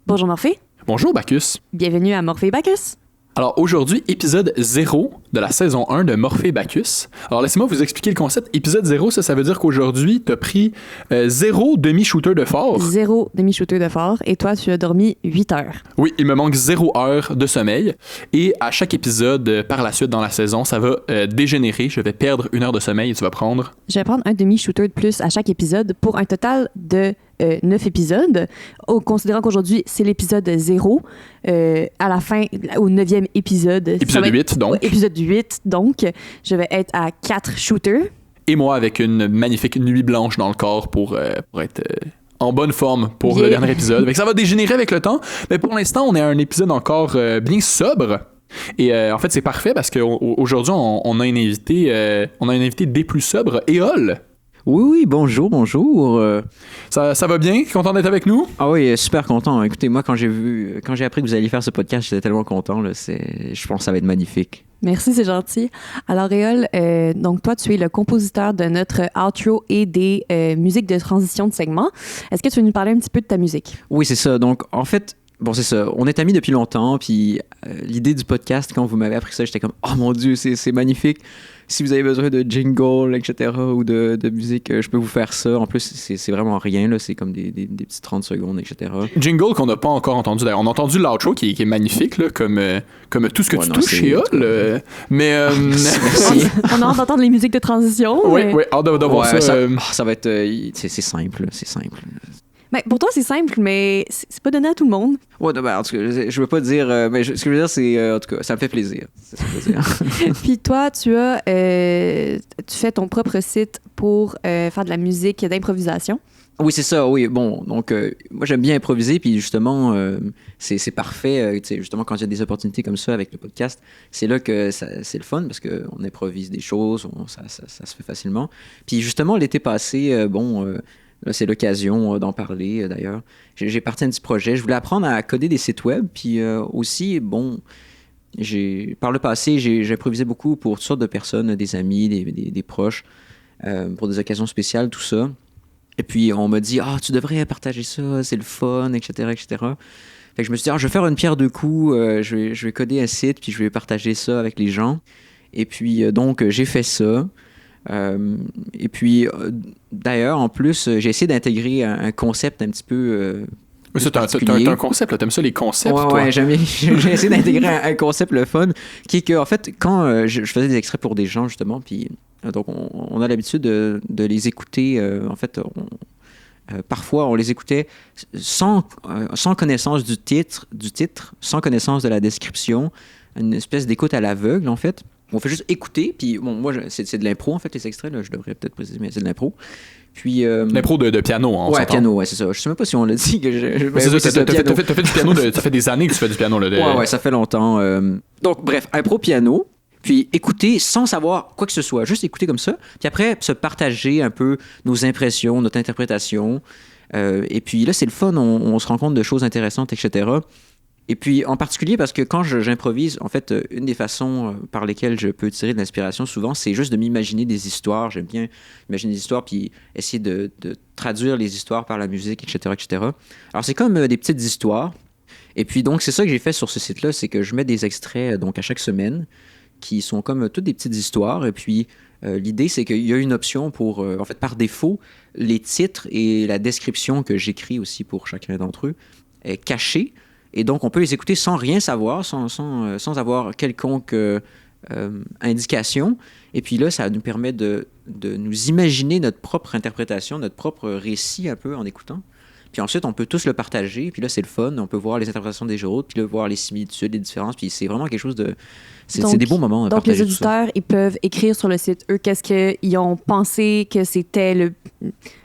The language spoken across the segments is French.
Bonjour Morphée. Bonjour Bacchus. Bienvenue à Morphée Bacchus. Alors aujourd'hui, épisode 0 de la saison 1 de Morphée Bacchus. Alors laissez-moi vous expliquer le concept. Épisode 0, ça veut dire qu'aujourd'hui, tu as pris 0 demi-shooter de fort. 0 demi-shooter de fort et toi, tu as dormi 8 heures. Oui, il me manque 0 heure de sommeil. Et à chaque épisode, par la suite dans la saison, ça va dégénérer. Je vais perdre 1 heure de sommeil et tu vas prendre... Je vais prendre un demi-shooter de plus à chaque épisode pour un total de 9 épisodes. Considérant qu'aujourd'hui, c'est l'épisode 0, à la fin, au 9e épisode... Épisode 8, donc. Épisode 8, donc, je vais être à 4 shooters. Et moi, avec une magnifique nuit blanche dans le corps pour être... en bonne forme pour Yeah. le dernier épisode. Fait que ça va dégénérer avec le temps. Mais pour l'instant, on est à un épisode encore bien sobre. Et en fait, c'est parfait parce qu'aujourd'hui, on a un invité des plus sobres, Éole. Oui, bonjour. Ça va bien? Content d'être avec nous? Ah oui, super content. Écoutez, moi, quand j'ai appris que vous alliez faire ce podcast, j'étais tellement content. Là, je pense que ça va être magnifique. Merci, c'est gentil. Alors, Réol, donc toi, tu es le compositeur de notre outro et des musiques de transition de segment. Est-ce que tu veux nous parler un petit peu de ta musique? Oui, c'est ça. Donc, en fait, bon, c'est ça. On est amis depuis longtemps, puis l'idée du podcast, quand vous m'avez appris ça, j'étais comme « Oh mon Dieu, c'est magnifique! Si vous avez besoin de jingle, etc., ou de musique, je peux vous faire ça. » En plus, c'est vraiment rien, là. C'est comme des petits 30 secondes, etc. Jingle qu'on n'a pas encore entendu d'ailleurs. On a entendu l'outro qui est magnifique, là, comme tout ce que tu touches chez Éole. Mais... On a hâte d'entendre les musiques de transition. Oui, hâte de voir ça. Ça va être... c'est simple, c'est simple. Ben, pour toi, c'est simple, mais c'est pas donné à tout le monde. Ouais, non, ben, en tout cas, je veux pas dire, mais ce que je veux dire, c'est, en tout cas, ça me fait plaisir. C'est ce que je veux dire. Puis toi, tu fais ton propre site pour faire de la musique d'improvisation. Oui, c'est ça, oui. Bon, donc, moi, j'aime bien improviser, puis justement, c'est parfait. Tu sais, justement, quand il y a des opportunités comme ça avec le podcast, c'est là que c'est le fun, parce qu'on improvise des choses, ça se fait facilement. Puis justement, l'été passé, là, c'est l'occasion d'en parler, d'ailleurs. J'ai parti un petit projet. Je voulais apprendre à coder des sites web. Puis aussi, par le passé, j'ai improvisé beaucoup pour toutes sortes de personnes, des amis, des proches, pour des occasions spéciales, tout ça. Et puis, on m'a dit « Ah, tu devrais partager ça, c'est le fun, etc., etc. » Fait que je me suis dit « Ah, je vais faire une pierre deux coups. Je vais coder un site, puis je vais partager ça avec les gens. » Et puis, donc, j'ai fait ça. Et puis, d'ailleurs, en plus, j'ai essayé d'intégrer un concept un petit peu Mais ça, t'as un concept, là. T'aimes ça, les concepts, toi? Ouais, j'ai essayé d'intégrer un concept, le fun, qui est que, en fait, quand je faisais des extraits pour des gens, justement, puis donc, on a l'habitude de les écouter, en fait, parfois, on les écoutait sans connaissance du titre, sans connaissance de la description, une espèce d'écoute à l'aveugle, en fait. On fait juste écouter, puis bon, moi, c'est de l'impro, en fait, les extraits, là, je devrais peut-être préciser, mais c'est de l'impro. Puis... l'impro de piano, on s'entend. Ouais, piano, ouais, c'est ça. Je sais même pas si on l'a dit. T'as fait du piano, ça fait des années que tu fais du piano. Là, Ouais, ça fait longtemps. Donc, bref, impro piano, puis écouter sans savoir quoi que ce soit, juste écouter comme ça, puis après, se partager un peu nos impressions, notre interprétation, et puis là, c'est le fun, on se rend compte de choses intéressantes, etc., Et puis, en particulier, parce que quand j'improvise, en fait, une des façons par lesquelles je peux tirer de l'inspiration, souvent, c'est juste de m'imaginer des histoires. J'aime bien imaginer des histoires, puis essayer de traduire les histoires par la musique, etc., etc. Alors, c'est comme des petites histoires. Et puis, donc, c'est ça que j'ai fait sur ce site-là, c'est que je mets des extraits, donc, à chaque semaine, qui sont comme toutes des petites histoires. Et puis, l'idée, c'est qu'il y a une option pour, en fait, par défaut, les titres et la description que j'écris aussi pour chacun d'entre eux est cachée. Et donc, on peut les écouter sans rien savoir, sans avoir quelconque indication. Et puis là, ça nous permet de nous imaginer notre propre interprétation, notre propre récit un peu en écoutant. Puis ensuite, on peut tous le partager. Puis là, c'est le fun. On peut voir les interprétations des autres, puis là, voir les similitudes, les différences. Puis c'est vraiment quelque chose de... C'est des bons moments à partager. Donc, les auditeurs, ils peuvent écrire sur le site, eux, qu'est-ce qu'ils ont pensé que c'était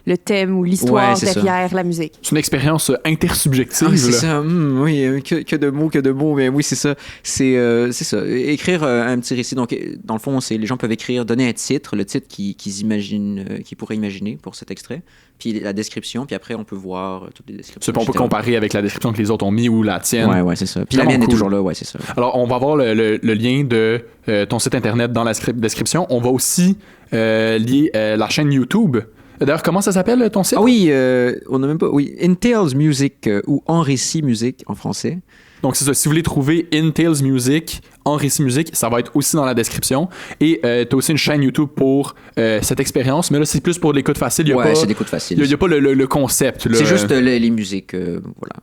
le thème ou l'histoire derrière la musique. C'est une expérience intersubjective. Ah, c'est ça. Oui, que de mots. Mais oui, c'est ça. C'est ça. Écrire un petit récit. Donc, dans le fond, les gens peuvent écrire, donner un titre, le titre qu'ils pourraient imaginer pour cet extrait, puis la description, puis après, on peut voir toutes les descriptions. On peut comparer avec la description que les autres ont mis ou la tienne. Ouais, c'est ça. Puis la mienne est toujours là, ouais, c'est ça. Alors, on va avoir le lien de ton site internet dans la description. On va aussi lier la chaîne YouTube D'ailleurs, comment ça s'appelle ton site? Ah oui, on n'a même pas. Oui, Intales Music ou En Récit Musique en français. Donc, c'est ça. Si vous voulez trouver Intales Music, En Récit Musique, ça va être aussi dans la description. Et tu as aussi une chaîne YouTube pour cette expérience. Mais là, c'est plus pour l'écoute facile. C'est l'écoute facile. Il n'y a pas le concept. Là. C'est juste les musiques. Voilà.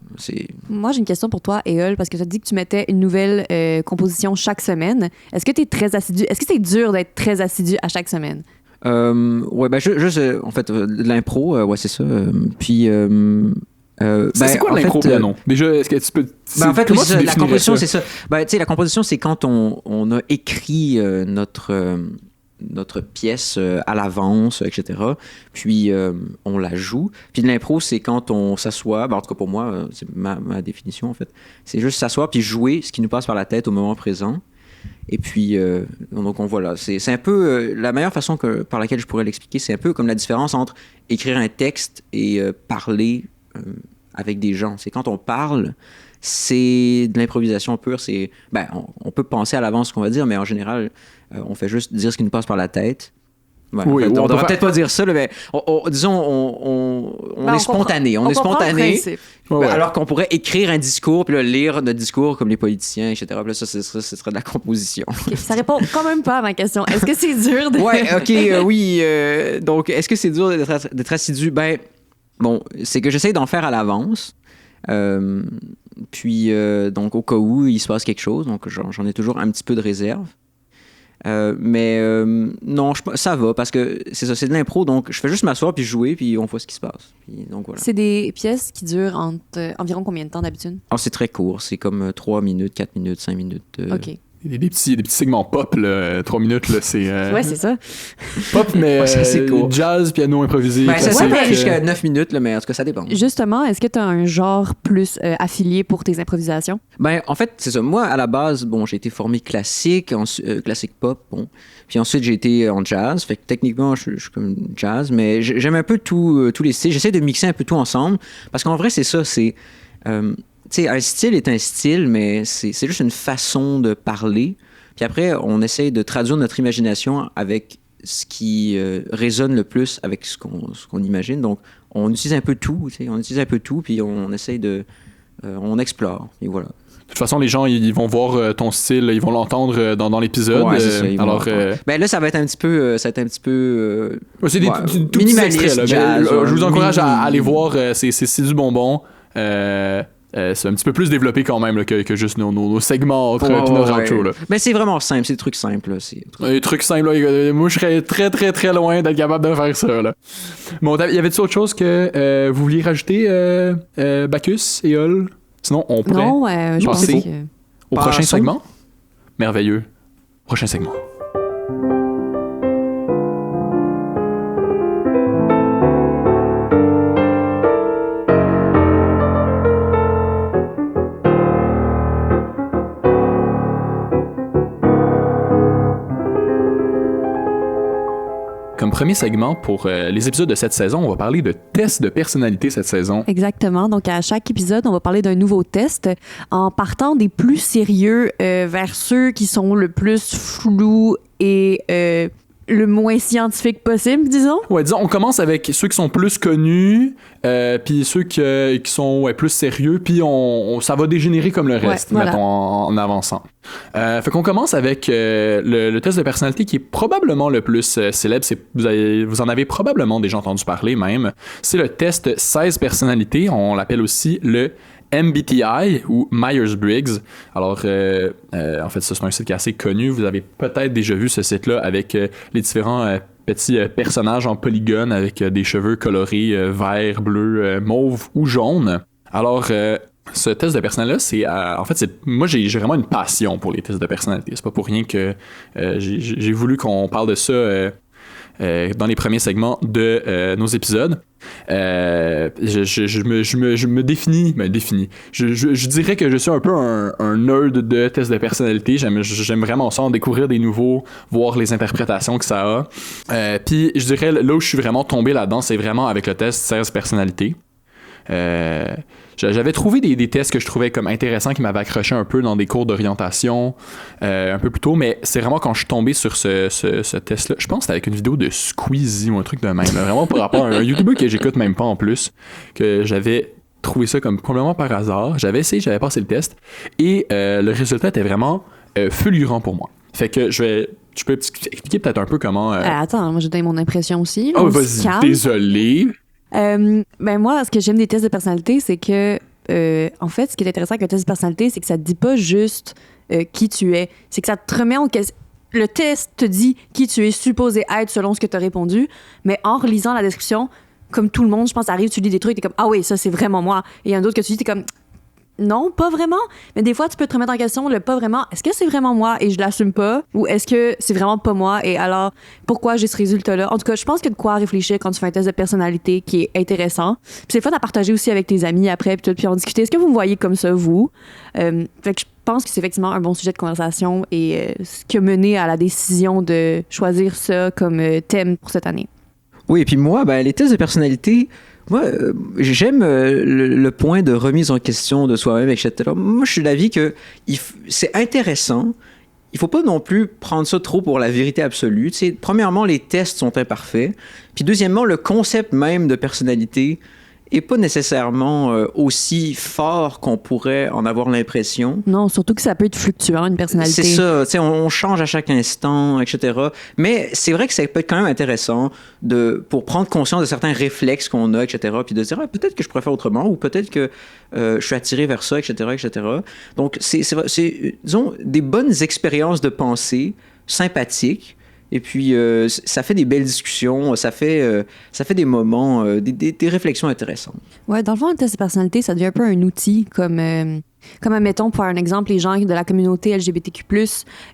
Moi, j'ai une question pour toi, Éole, parce que tu as dit que tu mettais une nouvelle composition chaque semaine. Est-ce que tu es très assidu? Est-ce que c'est dur d'être très assidu à chaque semaine? Ouais, ben, juste, en fait, de l'impro, ouais, c'est ça. Puis. C'est quoi l'impro, non? Déjà, est-ce que tu peux... En fait, oui, la composition, ça? c'est ça. Ben, tu sais, la composition, c'est quand on a écrit notre pièce à l'avance, etc. Puis, on la joue. Puis de l'impro, c'est quand on s'assoit, ben, en tout cas pour moi, c'est ma définition, en fait. C'est juste s'asseoir puis jouer ce qui nous passe par la tête au moment présent. Et puis, donc, voilà. C'est un peu... la meilleure façon par laquelle je pourrais l'expliquer, c'est un peu comme la différence entre écrire un texte et parler avec des gens. C'est quand on parle, c'est de l'improvisation pure. C'est, ben, on peut penser à l'avance ce qu'on va dire, mais en général, on fait juste dire ce qui nous passe par la tête. Ouais, oui, en fait, on ne devrait peut-être pas dire ça, là, mais disons, on est spontané. On est spontané. Alors qu'on pourrait écrire un discours, puis là, lire notre discours comme les politiciens, etc. Puis là, ça, ce serait de la composition. Okay, ça répond quand même pas à ma question. Est-ce que c'est dur de... Ouais, OK, oui. Donc, est-ce que c'est dur d'être assidu? Ben, bon, c'est que j'essaie d'en faire à l'avance. Puis, donc, au cas où il se passe quelque chose, donc j'en ai toujours un petit peu de réserve. Mais non, ça va parce que c'est ça, c'est de l'impro, donc je fais juste m'asseoir puis jouer puis on voit ce qui se passe. Puis, donc, voilà. C'est des pièces qui durent environ combien de temps d'habitude? Alors, c'est très court, c'est comme 3 minutes, 4 minutes, 5 minutes. OK. Des petits segments pop, là, 3 minutes, là, c'est... Ouais, c'est ça. Pop, mais c'est cool. Jazz, piano improvisé. Ben, ça ouais, jusqu'à 9 minutes, là, mais en tout cas, ça dépend. Justement, est-ce que tu as un genre plus affilié pour tes improvisations? Ben, en fait, c'est ça. Moi, à la base, bon, j'ai été formé classique, classique pop, bon. Puis ensuite, j'ai été en jazz. Fait que techniquement, je suis comme jazz, mais j'aime un peu tous les styles. J'essaie de mixer un peu tout ensemble. Parce qu'en vrai, c'est ça, c'est... tu sais, un style est un style, mais c'est juste une façon de parler. Puis après, on essaie de traduire notre imagination avec ce qui résonne le plus avec ce qu'on imagine. Donc, on utilise un peu tout, tu sais, puis on essaie de... on explore, et voilà. De toute façon, les gens, ils vont voir ton style, ils vont l'entendre dans l'épisode. Ouais, c'est ça, alors, ben là, ça va être un petit peu... c'est des tout petits extraits, là, jazz, je vous encourage à aller voir, c'est du bonbon. C'est un petit peu plus développé quand même là, que juste nos segments entre notre outro. Là. Mais c'est vraiment simple, c'est des trucs simples. Des trucs simples, là, moi je serais très très très loin d'être capable de faire ça. Là. Bon, y avait-il autre chose que vous vouliez rajouter, Bacchus et Hall? Sinon, on pourrait je passer pense au prochain segment. Merveilleux. Prochain segment. Comme premier segment pour les épisodes de cette saison, on va parler de tests de personnalité cette saison. Exactement. Donc, à chaque épisode, on va parler d'un nouveau test en partant des plus sérieux vers ceux qui sont le plus flous et le moins scientifique possible, disons. Ouais, disons, on commence avec ceux qui sont plus connus, puis ceux qui sont plus sérieux, puis ça va dégénérer comme le reste, voilà. mettons, en avançant. Fait qu'on commence avec le test de personnalité qui est probablement le plus célèbre. Vous en avez probablement déjà entendu parler même. C'est le test 16 personnalités. On l'appelle aussi le MBTI ou Myers-Briggs. Alors, en fait, ça, c'est un site qui est assez connu. Vous avez peut-être déjà vu ce site-là avec les différents petits personnages en polygone avec des cheveux colorés vert, bleu, mauve ou jaune. Alors, ce test de personnalité-là, moi, j'ai vraiment une passion pour les tests de personnalité. C'est pas pour rien que j'ai voulu qu'on parle de ça dans les premiers segments de nos épisodes. Je me définis. Je dirais que je suis un peu un nerd de tests de personnalité. J'aime vraiment ça, en découvrir des nouveaux, voir les interprétations que ça a. Puis je dirais, là où je suis vraiment tombé là-dedans, c'est vraiment avec le test 16 personnalités. J'avais trouvé des tests que je trouvais comme intéressants, qui m'avaient accroché un peu dans des cours d'orientation un peu plus tôt, mais c'est vraiment quand je suis tombé sur ce test-là, je pense que c'était avec une vidéo de Squeezie ou un truc de même, là, vraiment par rapport à un YouTuber que j'écoute même pas en plus, que j'avais trouvé ça comme complètement par hasard. J'avais essayé, j'avais passé le test, et le résultat était vraiment fulgurant pour moi. Fait que je peux expliquer peut-être un peu comment... Attends, moi j'ai donné mon impression aussi. Oh, vas-y, désolé. Ben moi, ce que j'aime des tests de personnalité, c'est que, en fait, ce qui est intéressant avec un test de personnalité, c'est que ça te dit pas juste qui tu es. C'est que ça te remet en question. Le test te dit qui tu es supposé être selon ce que tu as répondu, mais en relisant la description, comme tout le monde, je pense, arrive, tu lis des trucs, t'es comme, ah oui, ça c'est vraiment moi. Et il y en a d'autres que tu dis, t'es comme, non, pas vraiment. Mais des fois, tu peux te remettre en question le pas vraiment. Est-ce que c'est vraiment moi et je l'assume pas? Ou est-ce que c'est vraiment pas moi et alors, pourquoi j'ai ce résultat-là? En tout cas, je pense qu'il y a de quoi réfléchir quand tu fais un test de personnalité qui est intéressant. Puis c'est fun à partager aussi avec tes amis après, puis en discuter. Est-ce que vous me voyez comme ça, vous? Fait que je pense que c'est effectivement un bon sujet de conversation et ce qui a mené à la décision de choisir ça comme thème pour cette année. Oui, et puis moi, les tests de personnalité... Moi, j'aime le point de remise en question de soi-même, etc. Moi, je suis d'avis que c'est intéressant. Il faut pas non plus prendre ça trop pour la vérité absolue. Tu sais, premièrement, les tests sont imparfaits. Puis deuxièmement, le concept même de personnalité est pas nécessairement aussi fort qu'on pourrait en avoir l'impression. Non, surtout que ça peut être fluctuant, une personnalité. C'est ça, tu sais, on change à chaque instant, etc. Mais c'est vrai que ça peut être quand même intéressant pour prendre conscience de certains réflexes qu'on a, etc. Puis de se dire, peut-être que je pourrais faire autrement, ou peut-être que je suis attiré vers ça, etc., etc. Donc, c'est disons, des bonnes expériences de pensée sympathiques. Et puis, ça fait des belles discussions, ça fait des moments, des réflexions intéressantes. Ouais, dans le fond, un test de personnalité, ça devient un peu un outil, comme admettons, pour un exemple, les gens de la communauté LGBTQ+,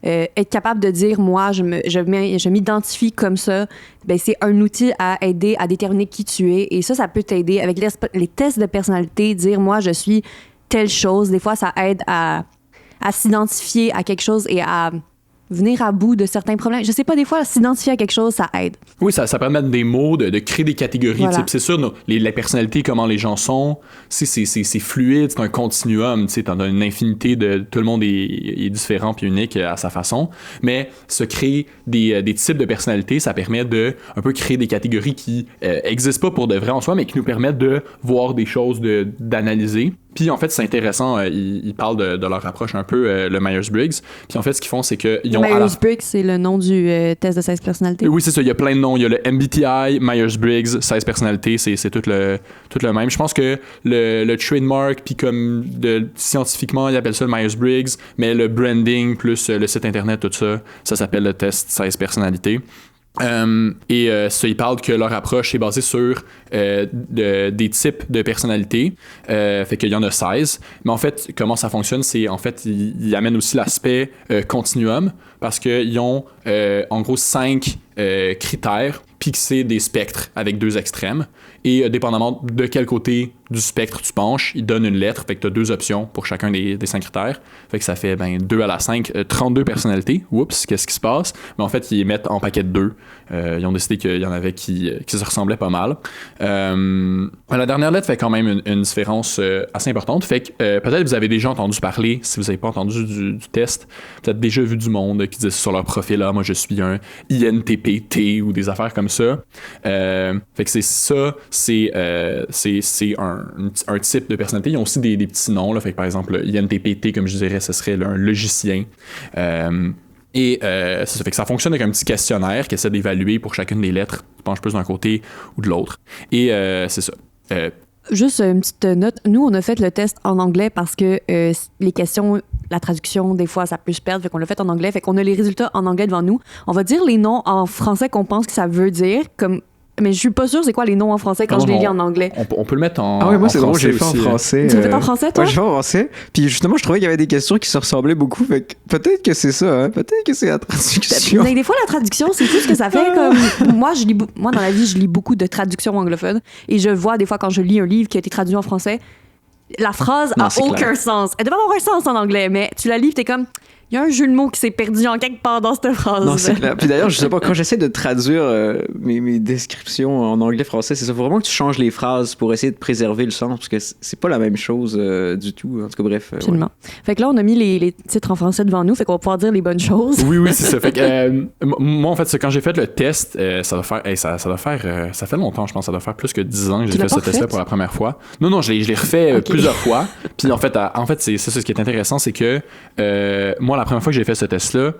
être capable de dire, moi, je m'identifie comme ça, ben c'est un outil à aider à déterminer qui tu es. Et ça peut t'aider. Avec les tests de personnalité, dire, moi, je suis telle chose. Des fois, ça aide à s'identifier à quelque chose et à venir à bout de certains problèmes. Je sais pas, des fois, s'identifier à quelque chose, ça aide. Oui, ça permet de mettre des mots, de créer des catégories. Voilà. C'est sûr, les personnalités, comment les gens sont, c'est fluide, c'est un continuum. T'en as une infinité de... Tout le monde est différent puis unique à sa façon. Mais se créer des types de personnalités, ça permet de un peu créer des catégories qui existent pas pour de vrai en soi, mais qui nous permettent de voir des choses, d'analyser. Puis en fait, c'est intéressant, ils parlent de leur approche un peu, le Myers-Briggs. Puis en fait, ce qu'ils font, c'est qu'ils ont... Myers-Briggs, c'est le nom du test de 16 personnalités. Oui, c'est ça. Il y a plein de noms. Il y a le MBTI, Myers-Briggs, 16 personnalités. C'est tout le même. Je pense que le trademark, puis comme scientifiquement, ils appellent ça le Myers-Briggs, mais le branding plus le site internet, tout ça, ça s'appelle le test 16 personnalités. Ça, ils parlent que leur approche est basée sur des types de personnalités. Fait qu'il y en a 16. Mais en fait, comment ça fonctionne, c'est en fait, ils amènent aussi l'aspect continuum parce qu'ils ont en gros 5 critères, puis que c'est des spectres avec 2 extrêmes. Et dépendamment de quel côté du spectre tu penches, ils donnent une lettre. Fait que tu as 2 options pour chacun des 5 critères. Fait que ça fait 2 à la 5, 32 personnalités. Oups, qu'est-ce qui se passe? Mais en fait, ils les mettent en paquet de 2. Ils ont décidé qu'il y en avait qui se ressemblaient pas mal. La dernière lettre fait quand même une différence assez importante. Fait que peut-être vous avez déjà entendu parler, si vous n'avez pas entendu du test, peut-être déjà vu du monde qui disent sur leur profil, moi je suis un INTPT ou des affaires comme ça. Fait que c'est ça, c'est un type de personnalité. Ils ont aussi des petits noms, là. Fait que par exemple, INTPT, comme je dirais, ce serait un logicien. Ça fait que ça fonctionne avec un petit questionnaire qui essaie d'évaluer pour chacune des lettres, tu penches plus d'un côté ou de l'autre. Et c'est ça. Juste une petite note. Nous, on a fait le test en anglais parce que les questions, la traduction, des fois, ça peut se perdre. Fait qu'on l'a fait en anglais. Fait qu'on a les résultats en anglais devant nous. On va dire les noms en français qu'on pense que ça veut dire, comme... Mais je suis pas sûre c'est quoi les noms en français quand je les lis en anglais. On peut le mettre en Ah oui, moi c'est drôle, j'ai fait en français. Tu l'as fait en français, toi? Ouais, j'ai fait en français. Puis justement, je trouvais qu'il y avait des questions qui se ressemblaient beaucoup. Fait que peut-être que c'est ça, hein? Peut-être que c'est la traduction. Mais des fois, la traduction, c'est tout ce que ça fait. Comme moi, dans la vie, je lis beaucoup de traductions anglophones. Et je vois des fois quand je lis un livre qui a été traduit en français, la phrase n'a aucun sens. Elle devrait avoir un sens en anglais, mais tu la lis, t'es comme... Il y a un jeu de mots qui s'est perdu en quelque part dans cette phrase. Non, c'est clair. Puis d'ailleurs, je sais pas, quand j'essaie de traduire mes descriptions en anglais-français, c'est ça. Faut vraiment que tu changes les phrases pour essayer de préserver le sens, parce que c'est pas la même chose du tout. En tout cas, bref. Absolument. Fait que là, on a mis les titres en français devant nous, fait qu'on va pouvoir dire les bonnes choses. Oui, c'est ça. Fait que, moi, en fait, quand j'ai fait le test, ça fait longtemps, je pense. Ça doit faire plus que 10 ans que j'ai fait ce test-là pour la première fois. Non, je l'ai refait plusieurs fois. Puis en fait, c'est ça, ce qui est intéressant, c'est que moi, la première fois que j'ai fait ce test-là,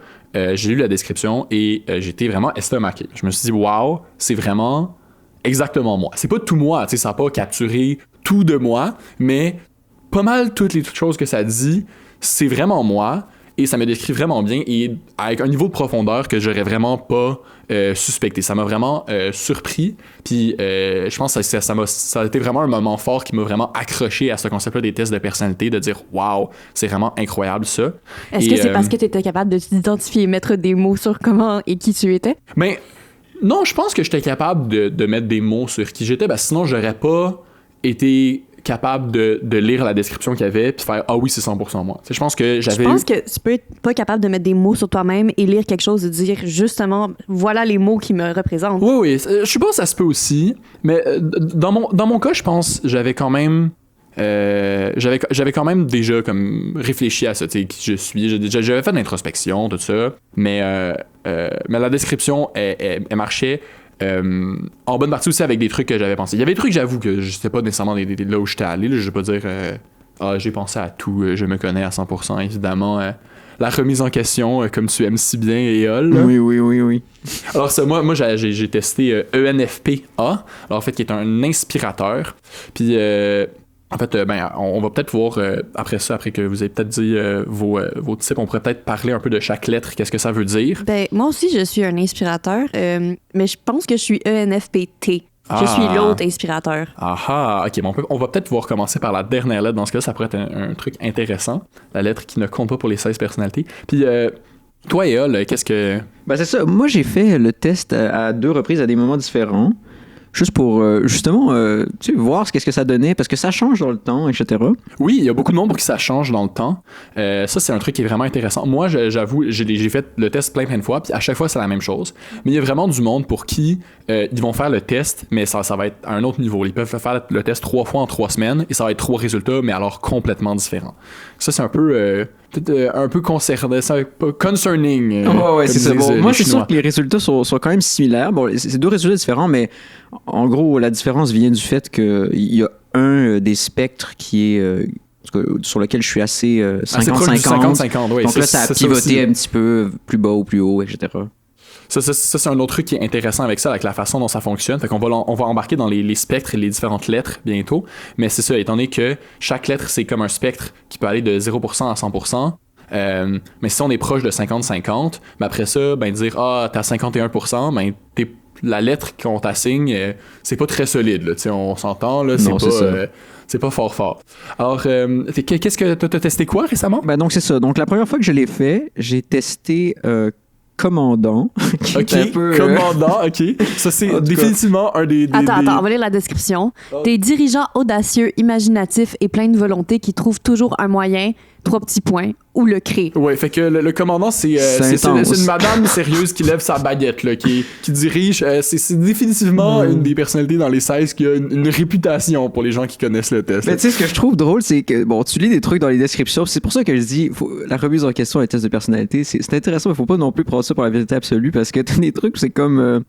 j'ai lu la description et j'étais vraiment estomaqué. Je me suis dit, waouh, c'est vraiment exactement moi. C'est pas tout moi, tu sais, ça n'a pas capturé tout de moi, mais pas mal toutes les choses que ça dit, c'est vraiment moi. Et ça me décrit vraiment bien et avec un niveau de profondeur que j'aurais vraiment pas suspecté. Ça m'a vraiment surpris. Puis je pense que ça a été vraiment un moment fort qui m'a vraiment accroché à ce concept-là des tests de personnalité, de dire « Wow, c'est vraiment incroyable ça ». Est-ce que c'est parce que tu étais capable de t'identifier et mettre des mots sur comment et qui tu étais? Ben, non, je pense que j'étais capable de mettre des mots sur qui j'étais, sinon j'aurais pas été capable de lire la description qu'il y avait puis faire ah oui c'est 100% moi. T'sais, je pense que tu peux être pas capable de mettre des mots sur toi-même et lire quelque chose et dire justement voilà les mots qui me représentent. Oui, je suppose que ça se peut aussi, mais dans mon cas je pense j'avais quand même j'avais quand même déjà comme réfléchi à ça, tu sais, qui je suis. J'avais fait de l'introspection, tout ça, mais la description elle marchait. En bonne partie aussi avec des trucs que j'avais pensé. Il y avait des trucs, j'avoue, que je sais pas nécessairement là où j'étais allé. Là, je vais pas dire j'ai pensé à tout, je me connais à 100%. Évidemment, la remise en question, comme tu aimes si bien, Éole. Oui. Alors, ça, moi j'ai testé ENFPA, alors, en fait, qui est un inspirateur. Puis, en fait, on va peut-être voir après ça, après que vous ayez peut-être dit vos types, on pourrait peut-être parler un peu de chaque lettre, qu'est-ce que ça veut dire. Ben, moi aussi, je suis un inspirateur, mais je pense que je suis ENFPT. Je suis l'autre inspirateur. Ok, bon, on va peut-être pouvoir commencer par la dernière lettre. Dans ce cas, ça pourrait être un truc intéressant. La lettre qui ne compte pas pour les 16 personnalités. Puis, toi, Éole, qu'est-ce que... Ben, c'est ça. Moi, j'ai fait le test à 2 reprises à des moments différents. Juste pour, justement, tu sais, voir qu'est-ce que ça donnait, parce que ça change dans le temps, etc. Oui, il y a beaucoup de monde pour qui ça change dans le temps. Ça, c'est un truc qui est vraiment intéressant. Moi, j'avoue, j'ai fait le test plein de fois, puis à chaque fois, c'est la même chose. Mais il y a vraiment du monde pour qui ils vont faire le test, mais ça va être à un autre niveau. Ils peuvent faire le test 3 fois en 3 semaines, et ça va être 3 résultats, mais alors complètement différents. Ça, c'est un peu... peut-être un peu concerning. Ouais, c'est ça. Bon, moi, c'est sûr que les résultats sont quand même similaires. Bon, c'est 2 résultats différents, mais en gros, la différence vient du fait qu'il y a un des spectres qui est... sur lequel je suis assez 50-50. Oui. Donc là, ça a pivoté un petit peu plus bas ou plus haut, etc. Ça, c'est un autre truc qui est intéressant avec ça, avec la façon dont ça fonctionne. Fait qu'on va embarquer dans les spectres et les différentes lettres bientôt. Mais c'est ça, étant donné que chaque lettre, c'est comme un spectre qui peut aller de 0% à 100%. Mais si on est proche de 50-50, ben après ça, dire t'as 51%, la lettre qu'on t'assigne, c'est pas très solide. Là, on s'entend, là, c'est pas fort. Alors, qu'est-ce que t'as testé quoi récemment? Ben donc c'est ça. Donc la première fois que je l'ai fait, j'ai testé commandant. Commandant, ok. Ça, c'est définitivement un des... Attends, on va lire la description. Des dirigeants audacieux, imaginatifs et pleins de volonté qui trouvent toujours un moyen, 3 petits points, ou le créer. Ouais, fait que le commandant, c'est une madame sérieuse qui lève sa baguette, là, qui dirige. C'est définitivement une des personnalités dans les 16 qui a une réputation pour les gens qui connaissent le test. Mais tu sais, ce que je trouve drôle, c'est que, bon, tu lis des trucs dans les descriptions, c'est pour ça que je dis, la remise en question des tests de personnalité, c'est intéressant, mais faut pas non plus prendre ça pour la vérité absolue, parce que t'as des trucs, c'est comme...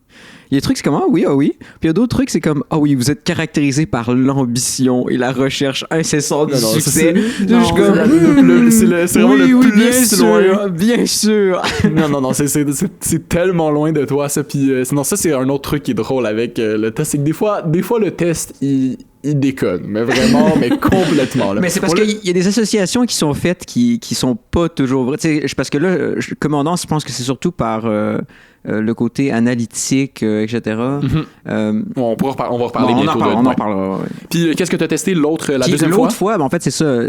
Il y a des trucs, c'est comme ah oui. Puis il y a d'autres trucs, c'est comme ah oui, vous êtes caractérisé par l'ambition et la recherche incessante du succès. C'est vraiment le plus loin. Bien sûr. Non, c'est tellement loin de toi, ça. Puis non, ça, c'est un autre truc qui est drôle avec le test. C'est que des fois le test, il déconne, mais vraiment, mais complètement. Là. Mais c'est parce qu'il y a des associations qui sont faites qui sont pas toujours vraies. Parce que là, commandant, je pense que c'est surtout par le côté analytique, etc. Mm-hmm. On va reparler bientôt. On en parlera. Ouais. Puis qu'est-ce que tu as testé la deuxième fois? L'autre fois, en fait, c'est ça.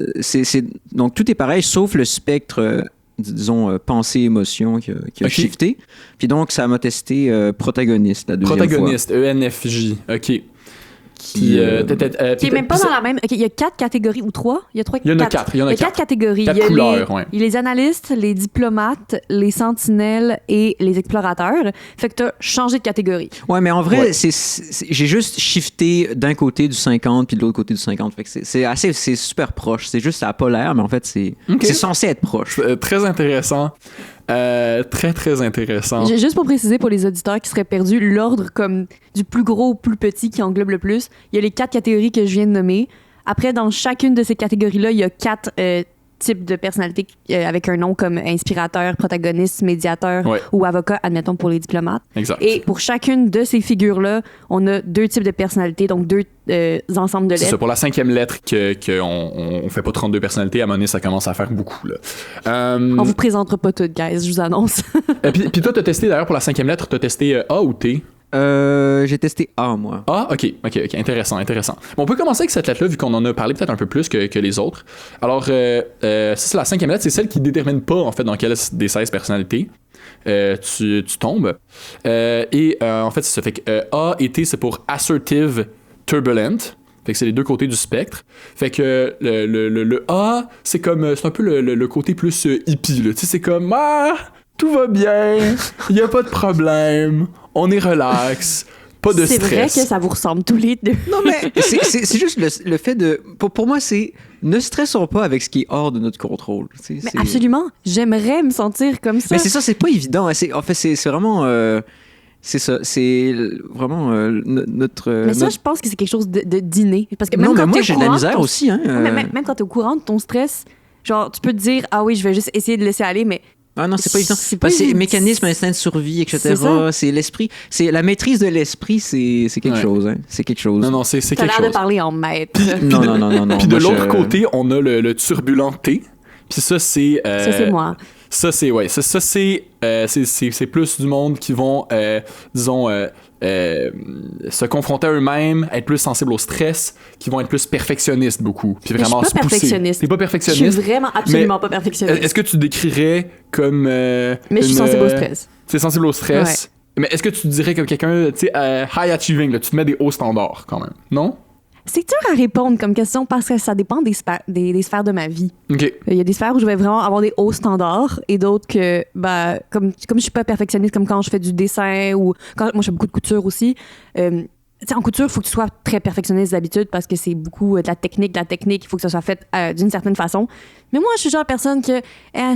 Donc tout est pareil, sauf le spectre... disons, pensée-émotion qui a shifté. Puis donc, ça m'a testé protagoniste la deuxième fois. Protagoniste, ENFJ, OK. qui... Qui est même pas dans la même. Ok, il y a 4 catégories ou 3. Il y a 3 Il y en a 4. Il y en a 4 catégories. 4 il y a couleurs, il y a les analystes, les diplomates, les sentinelles et les explorateurs. Fait que t'as changé de catégorie. Ouais, mais en vrai, Ouais. j'ai juste shifté d'un côté du 50 puis de l'autre côté du 50. Fait que c'est super proche. C'est juste à pas l'air, mais en fait, c'est censé être proche. Très intéressant. Très, très intéressant. Juste pour préciser pour les auditeurs qui seraient perdus, l'ordre comme du plus gros au plus petit qui englobe le plus, il y a les 4 catégories que je viens de nommer. Après, dans chacune de ces catégories-là, il y a 4 types de personnalités avec un nom comme inspirateur, protagoniste, médiateur Ouais. ou avocat, admettons pour les diplomates. Exact. Et pour chacune de ces figures-là, on a 2 types de personnalités, donc 2 ensembles de C'est lettres. ça, pour la 5e lettre on fait pas 32 personnalités, à un moment donné, ça commence à faire beaucoup. Là. On vous présentera pas toutes, guys, je vous annonce. Puis toi, t'as testé, d'ailleurs, pour la 5e lettre, t'as testé A ou T? J'ai testé A, moi. Ah, ok, intéressant. Bon, on peut commencer avec cette lettre-là, vu qu'on en a parlé peut-être un peu plus que les autres. Alors, ça, c'est la 5e lettre, c'est celle qui détermine pas, en fait, dans quelle des 16 personnalités tu tombes. En fait, c'est ça. Fait que A et T, c'est pour Assertive Turbulent. Fait que c'est les deux côtés du spectre. Fait que le A, c'est comme, c'est un peu le côté plus hippie, là. Tu sais, c'est comme, tout va bien, y a pas de problème, on est relax, pas de C'est stress. vrai que ça vous ressemble tous les deux. Non, mais c'est juste le fait de... Pour moi, c'est... Ne stressons pas avec ce qui est hors de notre contrôle. Mais absolument, j'aimerais me sentir comme ça. Mais c'est ça, c'est pas évident. Hein. En fait, c'est vraiment... c'est ça, c'est vraiment notre... Mais ça, je pense que c'est quelque chose de d'inné. Parce que même non, mais quand moi, t'es au j'ai de la courant misère aussi. Hein, Non, mais même quand t'es au courant de ton stress, genre, tu peux te dire, ah oui, je vais juste essayer de laisser aller, mais Ah non, c'est pas évident. C'est pas C'est évident. mécanisme, instinct de survie, etc. C'est ça. C'est l'esprit. C'est la maîtrise de l'esprit, c'est quelque Ouais. chose. Hein. C'est quelque chose. Non, c'est t'as quelque l'air chose. de parler en maître. Non, non. Puis de Moi, l'autre côté, on a le turbulent T. Puis ça, c'est... Ça, c'est moi. Ça, c'est... Ouais, ça, c'est plus du monde qui vont, disons... se confronter à eux-mêmes, être plus sensibles au stress, qui vont être plus perfectionnistes beaucoup, puis Mais je suis vraiment pas se pousser. perfectionniste. T'es pas Je suis perfectionniste? vraiment absolument pas perfectionniste. Est-ce que tu décrirais comme... Mais je suis sensible au stress. C'est sensible au stress. Mais est-ce que tu dirais comme quelqu'un, tu sais, high achieving, là, tu te mets des hauts standards quand même, non? C'est dur à répondre comme question parce que ça dépend des sphères de ma vie. OK. Il y a des sphères où je vais vraiment avoir des hauts standards et d'autres que, bah, comme je suis pas perfectionniste, comme quand je fais du dessin ou quand moi je fais beaucoup de couture aussi. Tu sais, en couture, il faut que tu sois très perfectionniste d'habitude parce que c'est beaucoup de la technique. Il faut que ça soit fait d'une certaine façon. Mais moi, je suis le genre de personne que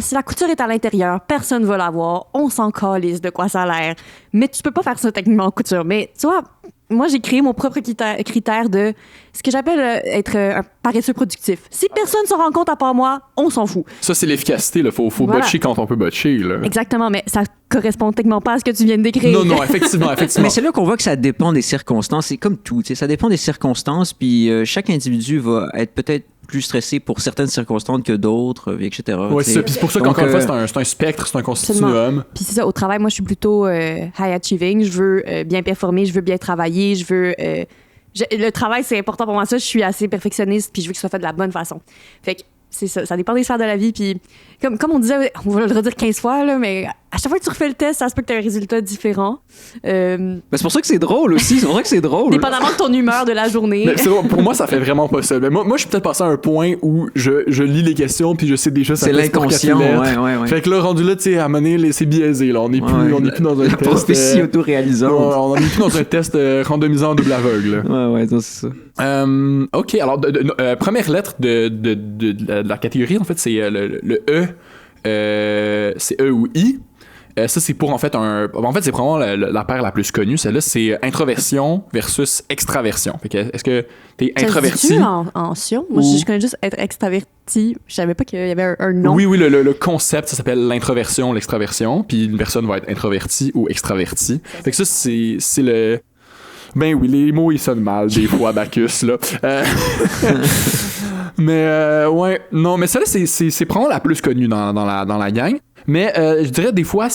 si la couture est à l'intérieur, personne ne va la voir. On s'en calisse de quoi ça a l'air. Mais tu peux pas faire ça techniquement en couture. Mais tu vois, moi, j'ai créé mon propre critère de ce que j'appelle être un paresseux productif. Si personne s'en rend compte à part moi, on s'en fout. Ça, c'est l'efficacité, là. Faut Voilà. botcher quand on peut botcher, là. Exactement, mais ça correspond techniquement pas à ce que tu viens de décrire. Non, effectivement. Mais c'est là qu'on voit que ça dépend des circonstances. C'est comme tout, tu sais, ça dépend des circonstances. Puis chaque individu va être peut-être plus stressé pour certaines circonstances que d'autres, etc. Ouais, tu sais. c'est ça. Puis c'est pour ça Donc, qu'encore une fois, c'est un spectre, c'est un continuum. Puis c'est ça, au travail, moi, je suis plutôt high achieving. Je veux bien performer, je veux bien travailler, je veux... le travail, c'est important pour moi. Ça, je suis assez perfectionniste, puis je veux que ce soit fait de la bonne façon. Fait que c'est ça, ça dépend des sphères de la vie. Puis comme on disait, on va le redire 15 fois, là, mais à chaque fois que tu refais le test, ça se peut que tu aies un résultat différent. Ben, c'est pour ça que c'est drôle aussi. C'est vrai que c'est drôle. Dépendamment de ton humeur de la journée. Mais c'est vrai, pour moi, ça fait vraiment pas ça. Mais moi, je suis peut-être passé à un point où je lis les questions, puis je sais déjà ça C'est teste pour l'inconscient, quatre lettres. ouais. Fait que là, rendu là, tu sais, à mener, c'est biaisé, là. On n'est plus dans un La test... prophétie Non, autoréalisante. on n'est plus dans un test randomisé en double aveugle. Ouais, ça, c'est ça. OK, alors, première lettre de la catégorie, en fait, c'est le E. C'est E ou I. Ça, c'est pour, en fait, c'est probablement la paire la plus connue. Celle-là, c'est introversion versus extraversion. Fait que, est-ce que t'es Ça se introverti? dit-tu en sion? Moi, je connais juste être extraverti. Je savais pas qu'il y avait un nom. Oui, le concept, ça s'appelle l'introversion, l'extraversion. Puis une personne va être introvertie ou extravertie. Fait que ça, c'est le... Ben oui, les mots, ils sonnent mal, des fois, Bacchus, là. Mais, ouais, non, mais celle-là, c'est probablement la plus connue dans la gang. Mais je dirais, des fois,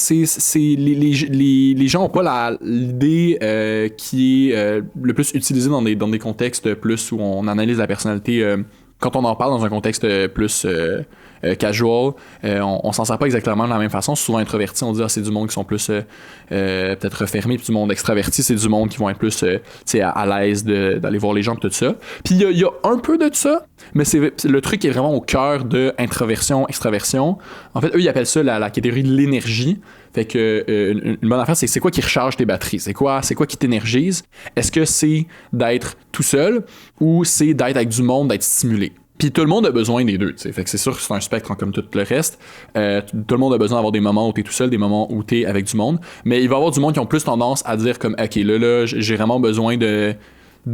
les gens n'ont pas l'idée qui est le plus utilisée dans des contextes plus où on analyse la personnalité, quand on en parle dans un contexte plus casual, on s'en sert pas exactement de la même façon. Souvent introverti, on dit c'est du monde qui sont plus peut-être refermés, puis du monde extraverti, c'est du monde qui vont être plus à l'aise d'aller voir les gens, tout ça. Puis il y a un peu de ça, mais c'est le truc qui est vraiment au cœur de introversion, extraversion. En fait, eux, ils appellent ça la catégorie de l'énergie. Fait que une bonne affaire, c'est quoi qui recharge tes batteries? C'est quoi qui t'énergise? Est-ce que c'est d'être tout seul ou c'est d'être avec du monde, d'être stimulé? Puis tout le monde a besoin des deux, t'sais. Fait que c'est sûr que c'est un spectre comme tout le reste. Tout le monde a besoin d'avoir des moments où t'es tout seul, des moments où t'es avec du monde. Mais il va y avoir du monde qui ont plus tendance à dire comme, OK, là, j'ai vraiment besoin de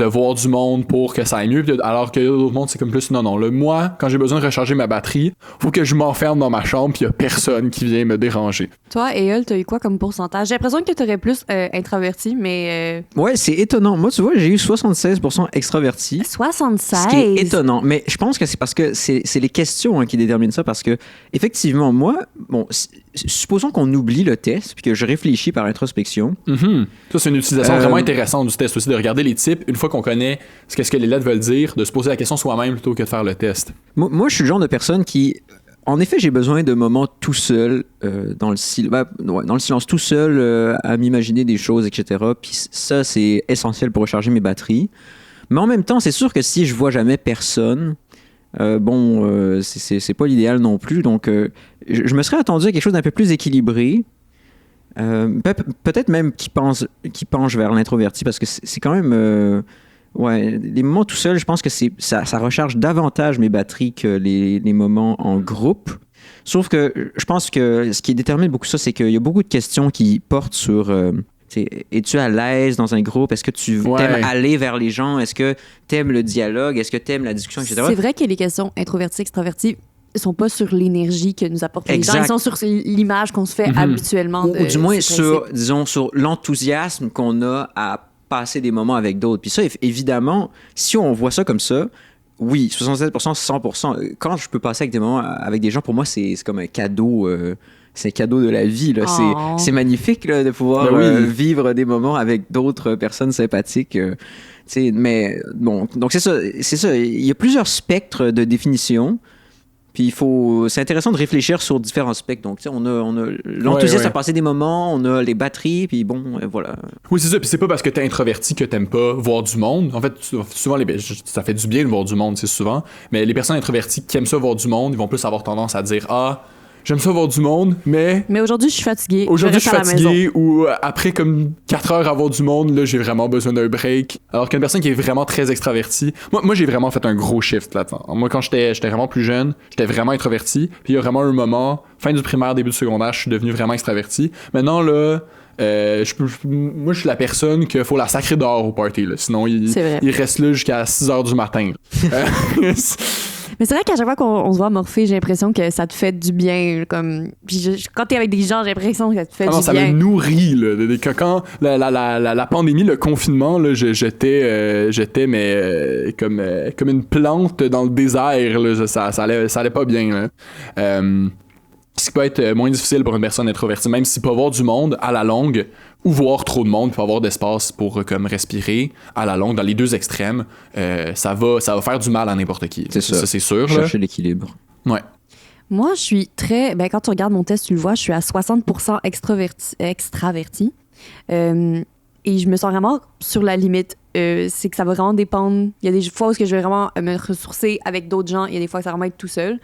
voir du monde pour que ça aille mieux, alors que d'autres mondes c'est comme plus non là, moi quand j'ai besoin de recharger ma batterie, faut que je m'enferme dans ma chambre puis y a personne qui vient me déranger. Toi, Eyal, t'as eu quoi comme pourcentage? J'ai l'impression que t'aurais plus introverti, mais Ouais, c'est étonnant. Moi, tu vois, j'ai eu 76% extraverti. 76. Ce qui est étonnant. Mais je pense que c'est parce que c'est les questions qui déterminent ça. Parce que, effectivement, moi, bon, supposons qu'on oublie le test puis que je réfléchis par introspection. Mm-hmm. Ça, c'est une utilisation vraiment intéressante du test aussi, de regarder les types. Une fois qu'on connaît ce que les lettres veulent dire, de se poser la question soi-même plutôt que de faire le test. Moi, je suis le genre de personne qui... En effet, j'ai besoin de moments tout seul, dans le silence, tout seul, à m'imaginer des choses, etc. Puis ça, c'est essentiel pour recharger mes batteries. Mais en même temps, c'est sûr que si je vois jamais personne, c'est pas l'idéal non plus. Donc, je me serais attendu à quelque chose d'un peu plus équilibré. Peut-être même qui penche vers l'introverti, parce que c'est quand même... les moments tout seul, je pense que ça recharge davantage mes batteries que les moments en groupe. Sauf que je pense que ce qui détermine beaucoup ça, c'est qu'il y a beaucoup de questions qui portent sur... es-tu à l'aise dans un groupe? Est-ce que tu aimes aller vers les gens? Est-ce que tu aimes le dialogue? Est-ce que tu aimes la discussion, etc.? C'est vrai que les questions introverties, extraverties sont pas sur l'énergie que nous apportent les gens. Ils sont sur l'image qu'on se fait habituellement. Ou du moins sur l'enthousiasme qu'on a à passer des moments avec d'autres. Puis ça, évidemment, si on voit ça comme ça, oui, 67%, 100%. Quand je peux passer avec des moments avec des gens, pour moi, c'est comme un cadeau. C'est un cadeau de la vie. Là. C'est magnifique là, de pouvoir vivre des moments avec d'autres personnes sympathiques. Mais bon, donc c'est ça. Il y a plusieurs spectres de définition. Puis c'est intéressant de réfléchir sur différents spectres. Donc, on a l'enthousiasme à passer des moments, on a les batteries, puis bon, voilà. Oui, c'est ça. Puis c'est pas parce que t'es introverti que t'aimes pas voir du monde. En fait, souvent, ça fait du bien de voir du monde, c'est souvent. Mais les personnes introverties qui aiment ça voir du monde, ils vont plus avoir tendance à dire j'aime ça voir du monde, mais aujourd'hui, je suis fatigué. Aujourd'hui, je suis fatigué, ou après comme 4 heures à voir du monde, là, j'ai vraiment besoin d'un break. Alors qu'une personne qui est vraiment très extravertie, moi j'ai vraiment fait un gros shift là-dedans. Moi, quand j'étais vraiment plus jeune, j'étais vraiment introverti. Puis il y a vraiment un moment, fin du primaire, début du secondaire, je suis devenu vraiment extraverti. Maintenant, là, moi, je suis la personne qu'il faut la sacrer dehors au party. Là. Sinon, il reste là jusqu'à 6 heures du matin. Mais c'est vrai qu'à chaque fois qu'on se voit morpher, j'ai l'impression que ça te fait du bien. Comme... Puis quand t'es avec des gens, j'ai l'impression que ça te fait du bien. Ça me nourrit. Là. Quand la pandémie, le confinement, là, j'étais comme une plante dans le désert. Là, ça allait pas bien. Là. Ce qui peut être moins difficile pour une personne introvertie, même si pas voir du monde à la longue ou voir trop de monde, il faut avoir d'espace pour comme respirer à la longue, dans les deux extrêmes, ça va faire du mal à n'importe qui. Ça, c'est sûr. Chercher l'équilibre. Ouais. Moi, je suis très... quand tu regardes mon test, tu le vois, je suis à 60% extraverti. Et je me sens vraiment sur la limite. C'est que ça va vraiment dépendre. Il y a des fois où je vais vraiment me ressourcer avec d'autres gens. Il y a des fois que ça va vraiment être tout seul.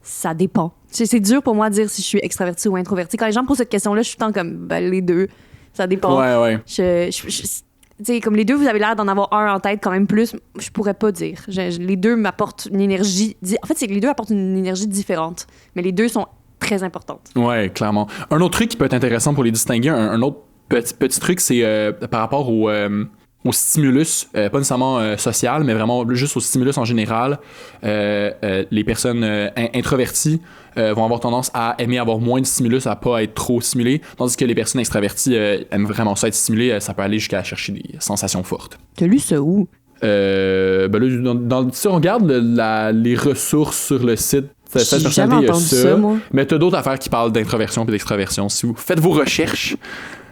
Ça dépend. C'est dur pour moi de dire si je suis extraverti ou introverti. Quand les gens me posent cette question-là, je suis tout le temps comme les deux. Ça dépend. Ouais. Comme les deux, vous avez l'air d'en avoir un en tête quand même plus. Je pourrais pas dire. Les deux m'apportent une énergie. En fait, c'est que les deux apportent une énergie différente. Mais les deux sont très importantes. Ouais, clairement. Un autre truc qui peut être intéressant pour les distinguer, un autre petit truc, c'est par rapport au stimulus, pas nécessairement social, mais vraiment juste au stimulus en général. Les personnes introverties vont avoir tendance à aimer avoir moins de stimulus, à pas être trop stimulées, tandis que les personnes extraverties aiment vraiment ça être stimulées, ça peut aller jusqu'à chercher des sensations fortes. T'as lu ça où? Là, si on regarde les ressources sur le site, j'ai jamais entendu ça, moi. Mais t'as d'autres affaires qui parlent d'introversion et d'extraversion. Si vous faites vos recherches,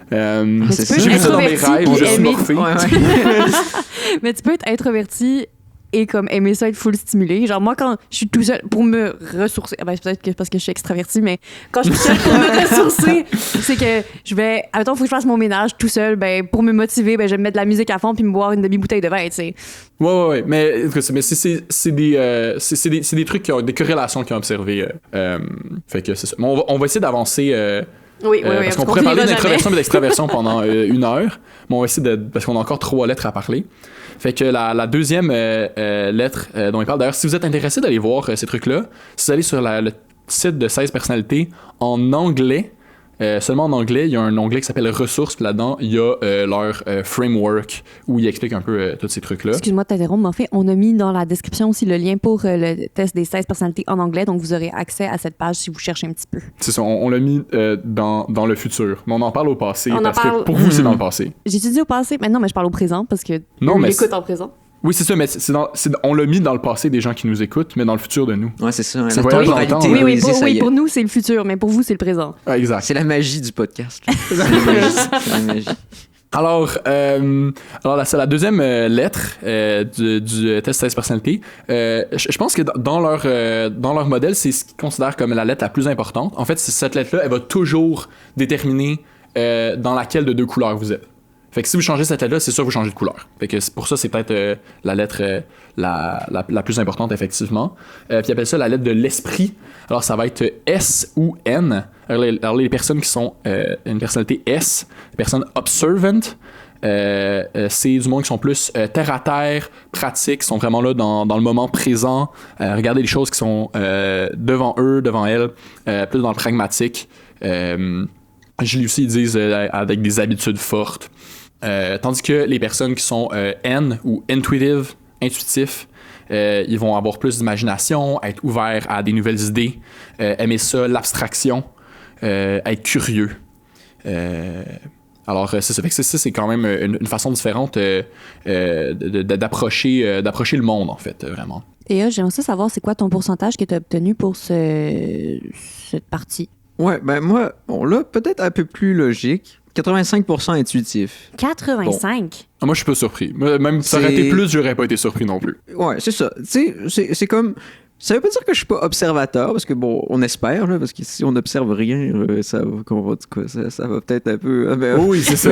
c'est ça. J'ai vu ça dans mes rêves, je suis morphé. Mais tu peux être introverti et comme aimer ça être full stimulé. Genre moi quand je suis tout seul pour me ressourcer, ben peut-être que parce que je suis extravertie, mais quand je suis seule pour me ressourcer, c'est que je vais, admettons, faut que je fasse mon ménage tout seul, ben pour me motiver, ben je vais me mettre de la musique à fond puis me boire une demi-bouteille de vin, tu sais. Ouais. Mais c'est des trucs qui ont des corrélations qu'ils ont observées. Fait que c'est ça. Mais on va essayer d'avancer. Oui, parce qu'on pourrait parler d'introversion et d'extraversion pendant 1 heure. Mais on va essayer parce qu'on a encore 3 lettres à parler. Fait que la deuxième lettre dont il parle, d'ailleurs, si vous êtes intéressé d'aller voir ces trucs-là, si vous allez sur le site de 16 personnalités en anglais, seulement en anglais, il y a un onglet qui s'appelle ressources, puis là-dedans, il y a leur framework où ils expliquent un peu tous ces trucs-là. Excuse-moi de t'interrompre, mais en fait, on a mis dans la description aussi le lien pour le test des 16 personnalités en anglais, donc vous aurez accès à cette page si vous cherchez un petit peu. C'est ça, on l'a mis dans le futur, mais on en parle au passé, parce que pour Hmm. vous, c'est dans le passé. J'ai dit au passé, mais non, mais je parle au présent parce que Non, on mais l'écoute en présent. Oui, c'est ça, mais on l'a mis dans le passé des gens qui nous écoutent, mais dans le futur de nous. Ouais, c'est ça. C'est La voyage dans le temporalité, temps, Oui, c'est ça, pour nous, c'est le futur, mais pour vous, c'est le présent. Ah, exact. c'est la magie du podcast. C'est la magie. C'est la magie. Alors là, c'est la deuxième lettre du test 16 personnalités. Je pense que dans leur modèle, c'est ce qu'ils considèrent comme la lettre la plus importante. En fait, cette lettre-là, elle va toujours déterminer dans laquelle de 2 couleurs vous êtes. Fait que si vous changez cette lettre-là, c'est sûr que vous changez de couleur. Fait que pour ça, c'est peut-être la lettre la plus importante, effectivement. Puis ils appellent ça la lettre de l'esprit. Alors, ça va être S ou N. Alors les personnes qui sont une personnalité S, les personnes observant, c'est du monde qui sont plus terre à terre, pratiques, sont vraiment là dans le moment présent, regarder les choses qui sont devant eux, devant elles, plus dans le pragmatique. Je lis aussi, ils disent avec des habitudes fortes. Tandis que les personnes qui sont N ou intuitifs, ils vont avoir plus d'imagination, être ouverts à des nouvelles idées, aimer ça, l'abstraction, être curieux. Alors, c'est ça. Fait que ça, c'est quand même une façon différente d'approcher le monde, en fait, vraiment. Et j'aimerais ça savoir, c'est quoi ton pourcentage que tu as obtenu pour cette partie? Ouais, ben moi, on l'a peut-être un peu plus logique. 85% intuitif. 85? Moi, je suis pas surpris. Même si ça aurait été plus, j'aurais pas été surpris non plus. Ouais, c'est ça. Tu sais, c'est comme... Ça veut pas dire que je suis pas observateur, parce que bon, on espère, là, parce que si on n'observe rien, ça va peut-être un peu... Oui, c'est ça.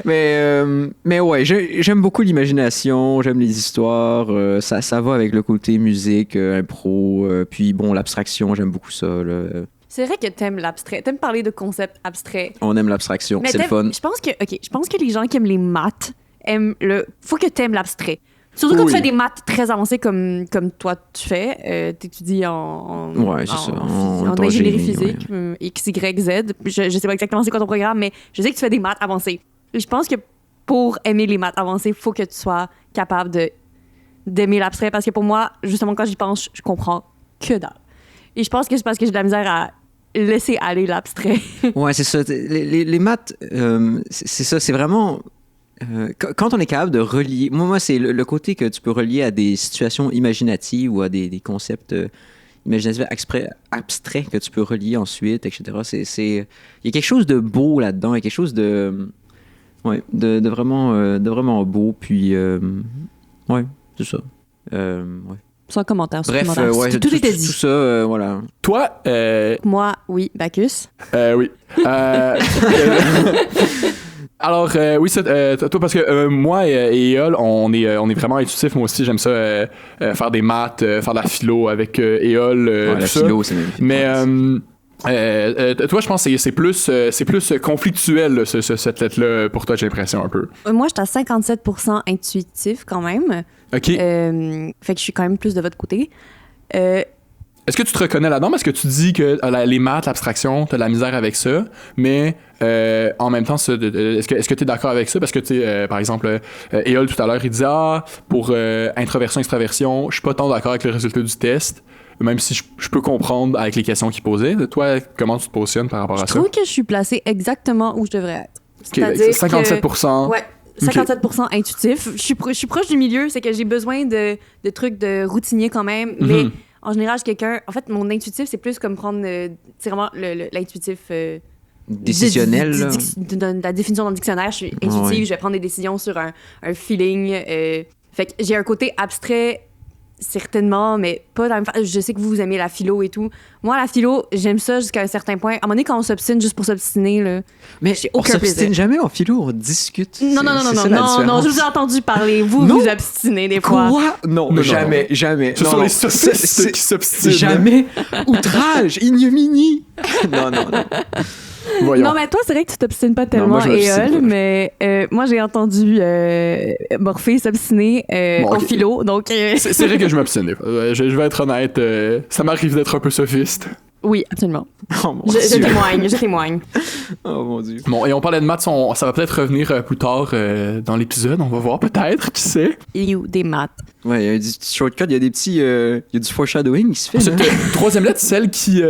mais ouais, j'aime beaucoup l'imagination, j'aime les histoires, ça va avec le côté musique, impro, puis bon, l'abstraction, j'aime beaucoup ça, là. C'est vrai que t'aimes l'abstrait. T'aimes parler de concepts abstraits. On aime l'abstraction, Mais c'est le fun. Je pense que les gens qui aiment les maths aiment faut que t'aimes l'abstrait. Surtout quand tu fais des maths très avancées comme toi tu fais. T'étudies en ingénierie physique, X, Y, Z. Je sais pas exactement c'est quoi ton programme, mais je sais que tu fais des maths avancées. Je pense que pour aimer les maths avancées, il faut que tu sois capable d'aimer l'abstrait. Parce que pour moi, justement, quand j'y pense, je comprends que dalle. Et je pense que c'est parce que j'ai de la misère à laisser aller l'abstrait. Ouais, c'est ça. Les maths, c'est ça, c'est vraiment... quand on est capable de relier... Moi c'est le côté que tu peux relier à des situations imaginatives ou à des concepts imaginatifs abstraits que tu peux relier ensuite, etc. Il y a quelque chose de beau là-dedans, il y a quelque chose de vraiment beau, puis... ouais, c'est ça. Ouais. Sans commentaire. Bref, tout était dit. Tout ça, voilà. Toi, Moi, oui, Bacchus. oui. Alors, oui, toi, parce que moi et Eol, on est vraiment intuitifs. Moi aussi, j'aime ça, faire des maths, faire de la philo avec Eol, tout la ça. philo, c'est magnifique. Mais toi, je pense que c'est plus conflictuel, là, cette lettre-là, pour toi, j'ai l'impression, un peu. Moi, je suis à 57% intuitif quand même. OK. Fait que je suis quand même plus de votre côté. Est-ce que tu te reconnais là-dedans? Parce que tu dis que les maths, l'abstraction, t'as de la misère avec ça, mais en même temps, est-ce que tu es d'accord avec ça? Parce que, tu sais, par exemple, Eol, tout à l'heure, il disait pour introversion, extraversion, je suis pas tant d'accord avec le résultat du test, même si je peux comprendre avec les questions qu'il posait. Toi, comment tu te positionnes par rapport à ça? Je trouve que je suis placée exactement où je devrais être. C'est-à-dire 57%. Ouais. 57% intuitif. Je suis proche du milieu, c'est que j'ai besoin de trucs de routinier quand même, mais en général, je suis quelqu'un... En fait, mon intuitif, c'est plus comme prendre... c'est vraiment l'intuitif... décisionnel, la définition dans le dictionnaire, je suis intuitive, je vais prendre des décisions sur un feeling. Fait Fait que j'ai un côté abstrait, certainement, mais pas dans la même fa- Je sais que vous aimez la philo et tout. Moi, la philo, j'aime ça jusqu'à un certain point. À un moment donné, quand on s'obstine juste pour s'obstiner, là, Mais j'ai on aucun s'obstine plaisir. jamais en philo, on discute. Non, non, non, non, non, non, je vous ai entendu parler. Vous Non. vous obstinez des fois. Quoi? Non, Non, jamais, jamais. Ce Non, sont non. les sophistes qui s'obstinent. Jamais. Outrage, ignominie. Non, non, non. Voyons. Non, mais toi, c'est vrai que tu t'obstines pas Non, tellement, moi, je m'obstine Éole, pas. mais moi, j'ai entendu Morphée s'obstiner Bon, en ok. philo, donc C'est vrai que je m'obstine. Des fois. Je vais être honnête, ça m'arrive d'être un peu sophiste. oui, absolument. Oh mon Je Dieu. témoigne, je témoigne. Oh mon Dieu. Bon, et on parlait de maths, ça va peut-être revenir plus tard dans l'épisode, on va voir peut-être, qui sait. You, des maths. Ouais, il y a des petits shortcuts, il y a des petits. Il y a du foreshadowing qui se fait. Ensuite, hein. troisième lettre, celle qui,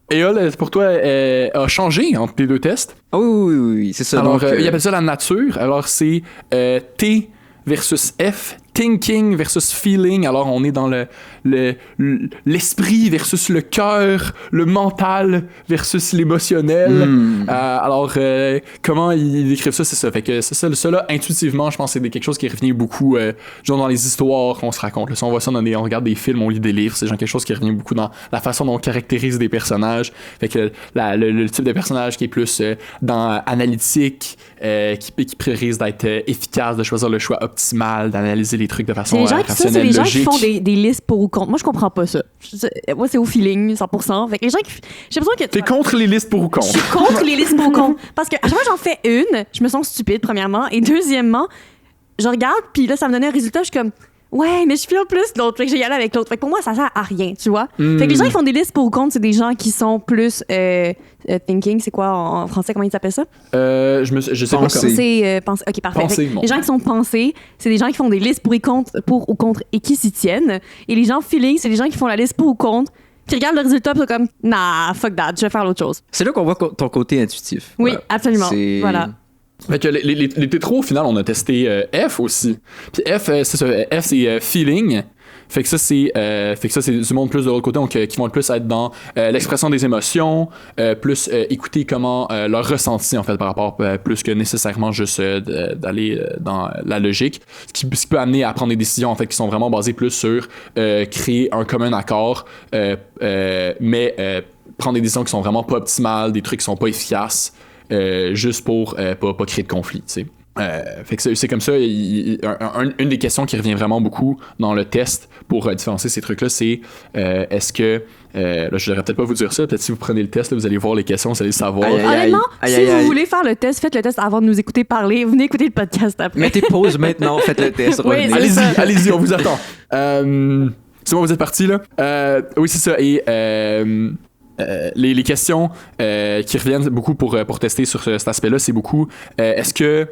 Éole, pour toi, a changé entre les deux tests. Ah oui, oui, oui, oui, c'est ça. Alors, donc, il appelle ça la nature. Alors, c'est T versus F, thinking versus feeling. Alors, on est dans l'esprit versus le cœur, le mental versus l'émotionnel. Alors, comment ils décrivent ça, c'est ça. Fait que c'est ça là, intuitivement, je pense que c'est quelque chose qui revient beaucoup, genre dans les histoires qu'on se raconte. Là, si on voit ça on regarde des films, on lit des livres, c'est genre quelque chose qui revient beaucoup dans la façon dont on caractérise des personnages. Fait que le type de personnage qui est plus dans analytique, qui priorise d'être efficace, de choisir le choix optimal, d'analyser les trucs de C'est façon les gens qui, ça, c'est rationnelle, les gens qui logique. font des listes pour ou contre. Moi, je comprends pas ça. Moi, c'est au feeling, 100%. Fait que les gens qui. J'ai l'impression que. T'es contre les listes pour ou Je contre? suis contre les listes pour ou contre. Parce que à chaque fois que j'en fais une, je me sens stupide, premièrement. Et deuxièmement, je regarde, puis là, ça me donnait un résultat, je suis comme. Ouais, mais je file plus l'autre. Fait que j'ai y aller avec l'autre. Fait que pour moi, ça sert à rien, tu vois. Fait que les gens qui font des listes pour ou contre, c'est des gens qui sont plus thinking. C'est quoi en français? Comment ils s'appellent ça? Je sais pas Penser. comment. C'est penser. Ok, parfait. Penser, Fait que bon. les gens qui sont pensés, c'est des gens qui font des listes pour ou contre et qui s'y tiennent. Et les gens feeling, c'est des gens qui font la liste pour ou contre, qui regardent le résultat, puis sont comme, nah, fuck that, je vais faire l'autre chose. c'est là qu'on voit ton côté intuitif. Oui, Voilà. absolument. C'est- Voilà. Fait que les tétros, au final, on a testé F aussi. Puis F, c'est ça. F, c'est feeling. Fait que ça, c'est du monde plus de l'autre côté, donc qui vont plus être dans l'expression des émotions, plus écouter comment leur ressenti, en fait, par rapport plus que nécessairement juste d'aller dans la logique. Ce qui peut amener à prendre des décisions, en fait, qui sont vraiment basées plus sur créer un commun accord, mais prendre des décisions qui sont vraiment pas optimales, des trucs qui sont pas efficaces. Juste pour pas créer de conflit, tu sais. Fait que c'est comme ça, une des questions qui revient vraiment beaucoup dans le test pour différencier ces trucs-là, c'est est-ce que, là je devrais peut-être pas vous dire ça, peut-être si vous prenez le test, là, vous allez voir les questions, vous allez savoir. Aïe, aïe, aïe. Honnêtement, Aïe, si aïe, vous aïe. voulez faire le test, faites le test avant de nous écouter parler. Venez écouter le podcast après. Mettez pause maintenant, faites le test. Oui, revenez. c'est Allez-y, ça. allez-y, on vous attend. C'est bon, vous êtes partis, là? Oui, c'est ça. Et les questions qui reviennent beaucoup pour tester sur cet aspect-là, c'est beaucoup est-ce que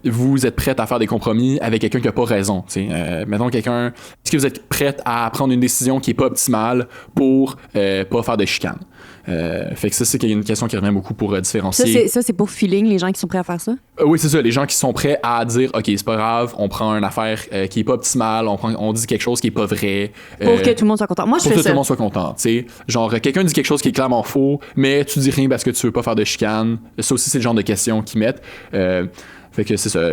vous êtes prête à faire des compromis avec quelqu'un qui n'a pas raison? Mettons quelqu'un, est-ce que vous êtes prête à prendre une décision qui n'est pas optimale pour pas faire de chicane? Fait que ça, c'est une question qui revient beaucoup pour différencier. Ça, c'est pour feeling, les gens qui sont prêts à faire ça. Oui, c'est ça, les gens qui sont prêts à dire OK, c'est pas grave, on prend une affaire qui est pas optimale, on dit quelque chose qui est pas vrai. Pour que tout le monde soit content. Moi, je Pour fais que tout ça. le monde soit content. T'sais. Genre, quelqu'un dit quelque chose qui est clairement faux, mais tu dis rien parce que tu veux pas faire de chicane. Ça aussi, c'est le genre de questions qu'ils mettent. Fait que c'est ça.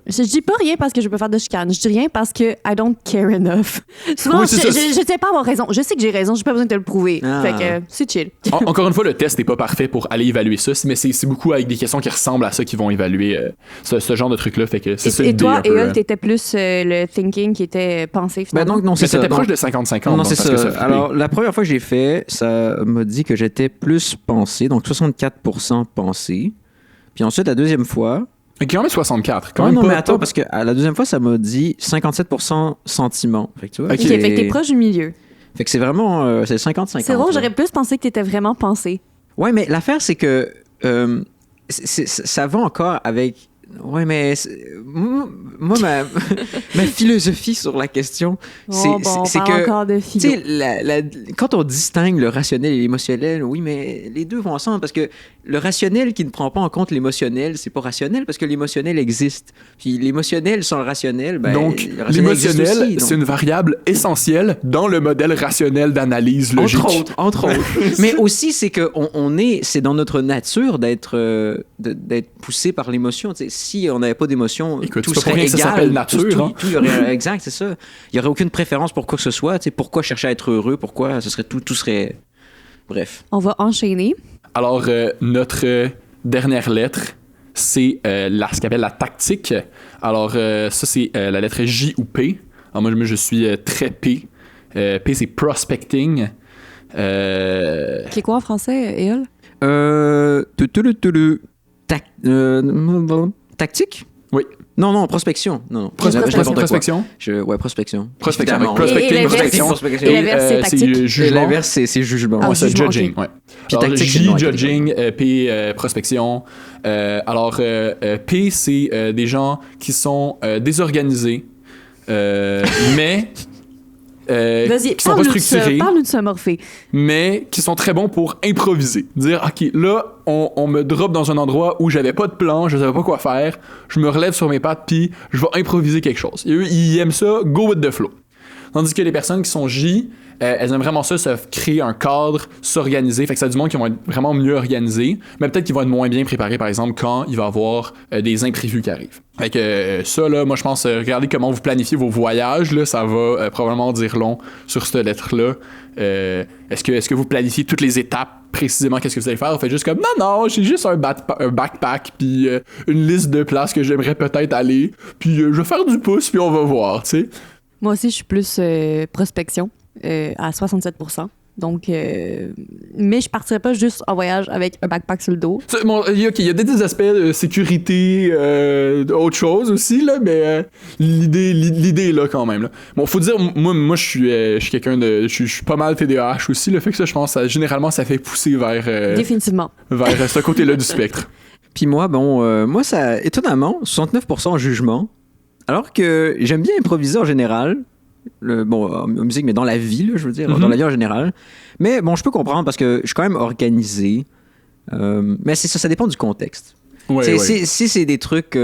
Je dis pas rien parce que je peux faire de chicane. Je dis rien parce que I don't care enough. Souvent, Oui, c'est ça. je tiens pas à avoir raison. Je sais que j'ai raison, j'ai pas besoin de te le prouver. Ah. Fait que c'est chill. Encore une fois, le test n'est pas parfait pour aller évaluer ça, mais c'est beaucoup avec des questions qui ressemblent à ça qui vont évaluer ce genre de truc-là. Fait que c'est ça Et l'idée toi, un peu. Éole, t'étais plus le thinking qui était pensé Ben finalement. donc, non, Mais c'est ça. c'était Donc- proche de 50-50. Non, donc, c'est parce que ça. fait- Alors, la première fois que j'ai fait, ça m'a dit que j'étais plus pensé, donc 64% pensé. Puis ensuite, la deuxième fois. Quand même 64. Quand Non, même non, pas, mais attends, pas- parce que à la deuxième fois, ça m'a dit 57% sentiment. Fait que tu vois. Ok. Ok, fait que t'es proche du milieu. Fait que c'est vraiment. C'est 50-50. C'est drôle, là. j'aurais plus pensé que t'étais vraiment pensé. Ouais, mais l'affaire, c'est que. Ça va encore avec. Ouais, mais. Moi, ma philosophie sur la question, c'est Oh, bon, on c'est parle que. encore de Tu philo. sais, quand on distingue le rationnel et l'émotionnel, oui, mais les deux vont ensemble parce que le rationnel qui ne prend pas en compte l'émotionnel, c'est pas rationnel parce que l'émotionnel existe. Puis l'émotionnel sans le rationnel, ben, Donc, le rationnel existe l'émotionnel, aussi, c'est une variable essentielle dans le modèle rationnel d'analyse logique. Entre autres. Mais aussi, c'est que c'est dans notre nature d'être poussé par l'émotion. Tu sais, si on n'avait pas d'émotion, Écoute, tout c'est pas pour serait rien que ça égal. s'appelle nature, hein. Tout y aurait, exact, c'est ça. Il n'y aurait aucune préférence pour quoi que ce soit. Tu sais, pourquoi chercher à être heureux? Pourquoi ce serait tout serait... Bref. On va enchaîner. Alors, notre dernière lettre, c'est ce qu'on appelle la tactique. Alors, ça, c'est la lettre J ou P. Alors, moi, je suis très P. P, c'est prospecting. Qui est quoi en français, Éole? Tactique? Oui. Non, prospection. Non. Prospection. Prospection. Ouais, prospection. Prospection. Évidemment. Prospecting, Et l'inverse, prospection. et l'inverse, c'est tactique. C'est jugement. Et l'inverse, c'est jugement. Ah, Ouais, c'est jugement, judging, ok. ouais. Puis Alors, tactique, c'est J, le nom, judging, P, prospection. Alors, P, c'est des gens qui sont désorganisés, mais Vas-y, qui sont pas structurés, parle-nous de ça, Morphée. mais qui sont très bons pour improviser. Dire, OK, là, on me drop dans un endroit où j'avais pas de plan, je savais pas quoi faire, je me relève sur mes pattes, puis je vais improviser quelque chose. Et eux, ils aiment ça, go with the flow. Tandis que les personnes qui sont J, elles aiment vraiment ça, se créer un cadre, s'organiser. Fait que ça a du monde qui vont être vraiment mieux organisés, mais peut-être qu'ils vont être moins bien préparés, par exemple, quand il va y avoir des imprévus qui arrivent. Fait que ça, là, moi, je pense, regardez comment vous planifiez vos voyages, là, ça va probablement dire long sur cette lettre-là. Est-ce que vous planifiez toutes les étapes précisément, qu'est-ce que vous allez faire? Vous faites juste comme, non, j'ai juste un backpack, puis une liste de places que j'aimerais peut-être aller, puis je vais faire du pouce, puis on va voir, tu sais. Moi aussi, je suis plus prospection à 67%. Donc, mais je partirais pas juste en voyage avec un backpack sur le dos. Il y a des aspects de sécurité, autre chose aussi, là, mais l'idée est là quand même. Là. Bon, faut dire, moi je suis quelqu'un de. Je suis pas mal TDAH aussi, le fait que ça, je pense, généralement, ça fait pousser Définitivement. vers ce côté-là du spectre. Puis moi, moi, ça, étonnamment, 69% en jugement, alors que j'aime bien improviser en général. En musique, mais dans la vie, là, je veux dire, dans la vie en général. Mais bon, je peux comprendre parce que je suis quand même organisé. Mais c'est ça dépend du contexte. Ouais. Si c'est des trucs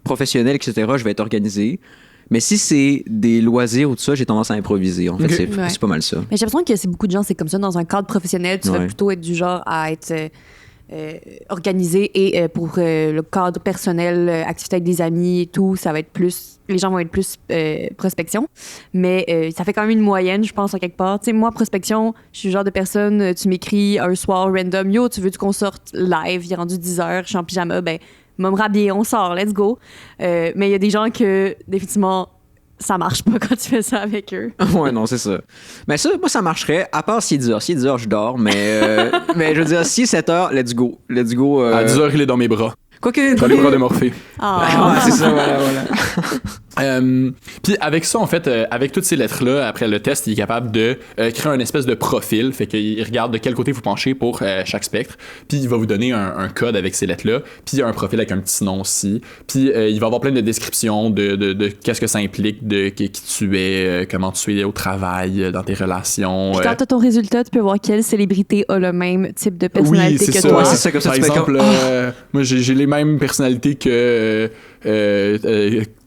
professionnels, etc., je vais être organisé. Mais si c'est des loisirs ou tout ça, j'ai tendance à improviser. En fait, c'est pas mal ça. Mais j'ai l'impression que c'est beaucoup de gens, c'est comme ça. Dans un cadre professionnel, tu vas plutôt être du genre à être organisé et pour le cadre personnel, activité avec des amis et tout, ça va être plus... Les gens vont être plus prospection. Mais ça fait quand même une moyenne, je pense, en quelque part. Tu sais, moi, prospection, je suis le genre de personne, tu m'écris un soir random, yo, tu veux qu'on sorte live, il est rendu 10h, je suis en pyjama, ben, me rhabiller, on sort, let's go. Mais il y a des gens que, définitivement, ça marche pas quand tu fais ça avec eux. Ouais, non, c'est ça. Mais ça, moi, ça marcherait, à part si 10h. Si 10h, je dors, mais je veux dire, si 7h, let's go. Let's go. À 10h, il est dans mes bras. Quoique... Dans les bras de Morphée. Ah. Ouais, c'est ça, voilà. Puis avec ça, en fait, avec toutes ces lettres-là, après le test, il est capable de créer une espèce de profil. Fait qu'il regarde de quel côté vous penchez pour chaque spectre. Puis il va vous donner un code avec ces lettres-là. Puis il y a un profil avec un petit nom aussi. Puis il va avoir plein de descriptions de qu'est-ce que ça implique, de qui tu es, comment tu es au travail, dans tes relations. Puis quand tu as ton résultat, tu peux voir quelle célébrité a le même type de personnalité que ça. toi. Ouais, c'est ça, comme ça, par tu fais exemple, comme... moi j'ai les mêmes personnalités que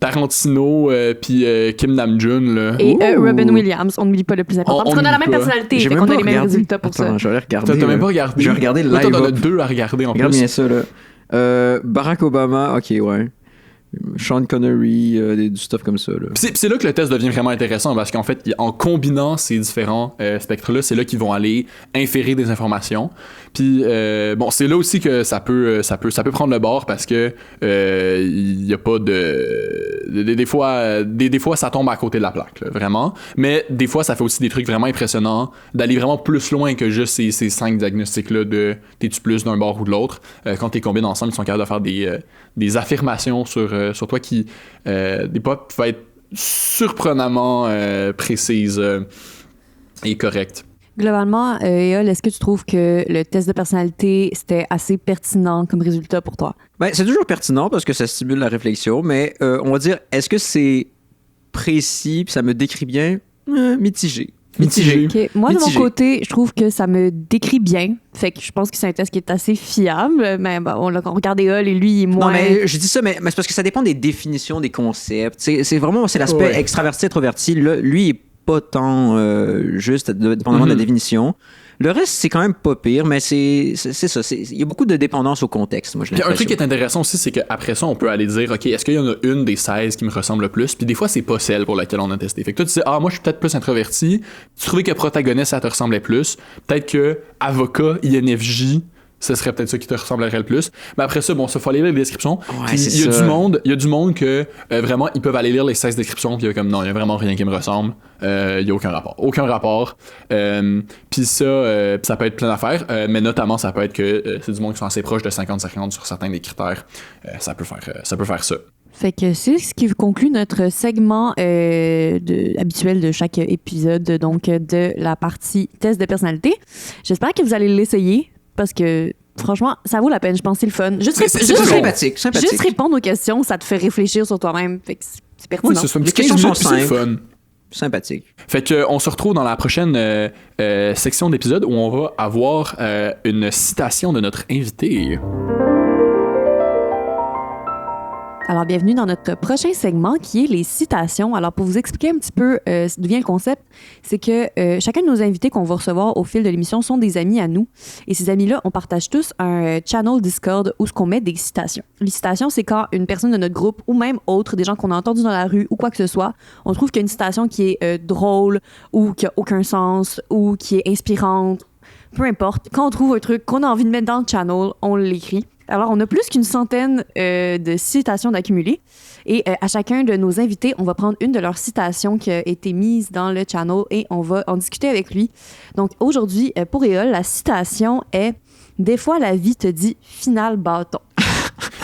Tarantino puis Kim Namjoon là. Et Robin Williams, on n'oublie pas le plus important. Parce qu'on a la même personnalité, J'ai fait même qu'on a pas les mêmes regardé. résultats pour ça. Attends, je vais aller regarder. T'as même pas regardé? Je vais regarder le Là, live. t'en as deux à regarder en Regarde plus. bien ça, là. Barack Obama, ok, ouais. Sean Connery, du stuff comme ça. Là. C'est là que le test devient vraiment intéressant parce qu'en fait, en combinant ces différents spectres-là, c'est là qu'ils vont aller inférer des informations. Puis bon, c'est là aussi que ça peut prendre le bord parce que il y a pas des fois ça tombe à côté de la plaque, là, vraiment. Mais des fois, ça fait aussi des trucs vraiment impressionnants, d'aller vraiment plus loin que juste ces 5 diagnostics-là de t'es-tu plus d'un bord ou de l'autre. Quand t'es combinés ensemble, ils sont capables de faire des affirmations sur toi qui, des fois, peuvent être surprenamment précises et correctes. Globalement, Éole, est-ce que tu trouves que le test de personnalité, c'était assez pertinent comme résultat pour toi? Ben, c'est toujours pertinent parce que ça stimule la réflexion, mais on va dire, est-ce que c'est précis puis ça me décrit bien? Mitigé. Okay. Moi, de mon côté, je trouve que ça me décrit bien. Fait que je pense que c'est un test qui est assez fiable. Mais on regarde Éole et lui, il est moins... Non, mais je dis ça, mais c'est parce que ça dépend des définitions, des concepts. C'est vraiment l'aspect extraverti, introverti. Là, lui, il est pas tant juste, dépendamment de la définition. Le reste, c'est quand même pas pire, mais c'est ça. Il y a beaucoup de dépendance au contexte, moi, je Puis un truc qui l'impression. est intéressant aussi, c'est qu'après ça, on peut aller dire, OK, est-ce qu'il y en a une des 16 qui me ressemble le plus? Puis des fois, c'est pas celle pour laquelle on a testé. Fait que toi, tu dis, moi, je suis peut-être plus introverti. Tu trouvais que protagoniste, ça te ressemblait plus. Peut-être que avocat, INFJ, ce serait peut-être ça qui te ressemblerait le plus. Mais après ça, bon, ça faut aller lire les descriptions. Ouais, Puis c'est il y a ça. il y a du monde que vraiment, ils peuvent aller lire les 16 descriptions, puis il y a comme, non, il y a vraiment rien qui me ressemble. Il y a aucun rapport. Aucun rapport. Puis ça, ça peut être plein d'affaires, mais notamment, ça peut être que c'est du monde qui sont assez proches de 50-50 sur certains des critères. Ça peut faire ça. Fait que c'est ce qui conclut notre segment habituel de chaque épisode, donc de la partie test de personnalité. J'espère que vous allez l'essayer parce que franchement, ça vaut la peine. Je pense que c'est le fun. C'est sympathique. Juste répondre aux questions, ça te fait réfléchir sur toi-même. Fait que c'est pertinent. Oui, c'est ça. Les Les questions questions sont c'est le simples. fun. Sympathique. Fait que on se retrouve dans la prochaine section d'épisode où on va avoir une citation de notre invité. Alors, bienvenue dans notre prochain segment qui est les citations. Alors, pour vous expliquer un petit peu d'où vient le concept, c'est que chacun de nos invités qu'on va recevoir au fil de l'émission sont des amis à nous. Et ces amis-là, on partage tous un channel Discord où ce qu'on met des citations. Les citations, c'est quand une personne de notre groupe ou même autre, des gens qu'on a entendus dans la rue ou quoi que ce soit, on trouve qu'il y a une citation qui est drôle ou qui a aucun sens ou qui est inspirante. Peu importe. Quand on trouve un truc qu'on a envie de mettre dans le channel, on l'écrit. Alors, on a plus qu'une centaine de citations d'accumuler. Et à chacun de nos invités, on va prendre une de leurs citations qui a été mise dans le channel et on va en discuter avec lui. Donc, aujourd'hui, pour Éole, la citation est « Des fois, la vie te dit final bâton ».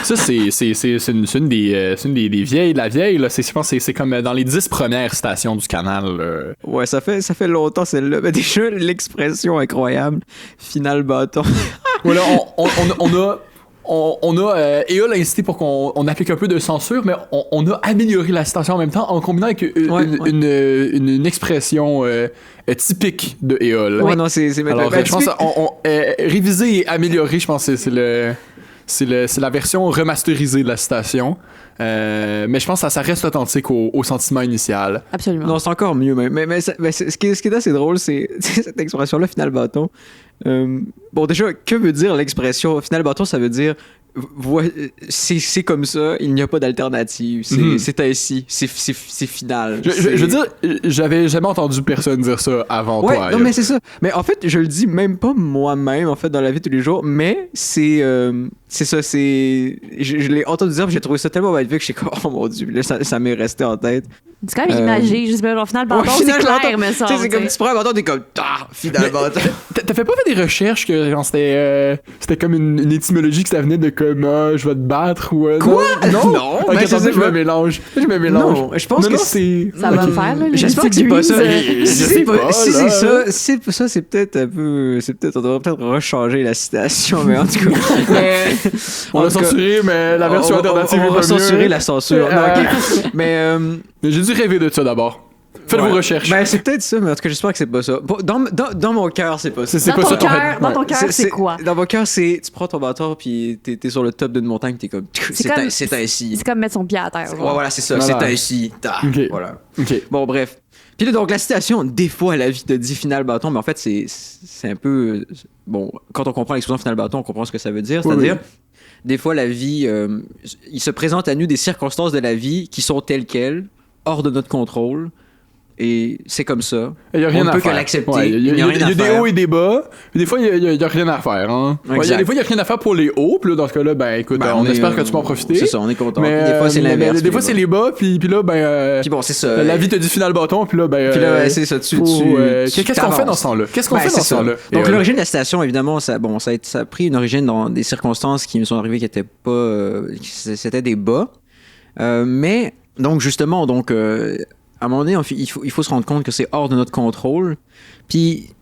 Ça, c'est une des vieilles de la vieille. Là. Je pense que c'est comme dans les 10 premières stations du canal. Ouais, ça fait longtemps celle-là. Mais déjà, l'expression incroyable. Final bâton. Voilà, on a Éole a incité pour qu'on applique un peu de censure, mais on a amélioré la citation en même temps en combinant avec une expression typique de Éole. Ouais, non, c'est Alors, je pense réviser et améliorer, je pense que c'est la version remasterisée de la citation. Mais je pense que ça reste authentique au sentiment initial. Absolument. Non, c'est encore mieux. Mais ce qui est assez drôle, c'est cette expression-là, final bâton. Bon, déjà, que veut dire l'expression final bâton? Ça veut dire c'est comme ça, il n'y a pas d'alternative. C'est ainsi, c'est final. Je veux dire, j'avais jamais entendu personne dire ça avant ouais, toi. non, mais c'est ça. Mais en fait, je le dis même pas moi-même, en fait, dans la vie de tous les jours, mais c'est ça, je l'ai entendu dire, puis j'ai trouvé ça tellement mal vu que je suis comme, oh mon Dieu, là, ça m'est resté en tête. C'est quand même imagé. Je sais pas, genre, final bâton, c'est final clair, bâton. mais ça. Tu sais, c'est comme, tu prends un bâton, t'es comme, final bâton. T'as fait pas fait des recherches que genre, c'était comme une étymologie que ça venait de comme je vais te battre ou Quoi? Non, Non, ok, mais attendez, je me mélange. Non, je pense que c'est Ça va le faire, là. les J'espère que c'est pas ça. degrees. Je sais pas, Si là. c'est ça, c'est peut-être un peu. On devrait peut-être rechanger la citation, mais en tout cas. On l'a censuré, mais la version alternative est on pas va censurer mieux. la censure. Non, ok. Mais. Mais j'ai dû rêver de ça d'abord. Faites vos recherches. Ben, c'est peut-être ça, mais en tout cas, j'espère que c'est pas ça. Bon, dans mon cœur, c'est pas ça. C'est Dans pas ton ça ton cœur, dans ton cœur, c'est quoi? Dans mon cœur, c'est. Tu prends ton bâton, puis t'es sur le top d'une montagne, puis t'es comme. C'est ainsi. C'est comme mettre son pied à terre. Ouais, voilà, c'est ça. Voilà. C'est ainsi. Ok. Voilà. Ok. Bon, bref. Puis là, donc, la citation, des fois, la vie te dit final bâton, mais en fait, c'est un peu. Bon, quand on comprend l'expression final bâton, on comprend ce que ça veut dire. Oui, C'est-à-dire, des fois, la vie. Il se présente à nous des circonstances de la vie qui sont telles quelles, hors de notre contrôle. Et c'est comme ça. Il y a rien On ne à peut faire. que l'accepter. Ouais, il y a rien à des faire. hauts et des bas. Puis des fois, il y a rien à faire. Hein. Ouais, Exact. des fois, il y a rien à faire pour les hauts. Puis là, dans ce cas-là, ben écoute, Ben, on est, espère que tu peux en profiter. C'est ça, on est content. Mais Puis des fois, c'est l'inverse. Des fois, c'est les bas. Puis là, ben. Puis bon, c'est ça. La vie te dit final bâton. Puis là, ben. Puis là, ouais, c'est ça. Qu'est-ce qu'on fait dans ce temps-là? Qu'est-ce qu'on fait dans ce temps-là? Donc, l'origine de la citation, évidemment, ça a pris une origine dans des circonstances qui me sont arrivées qui n'étaient pas. C'était des bas. Mais, donc, justement, à un moment donné, il faut se rendre compte que c'est hors de notre contrôle. Puis,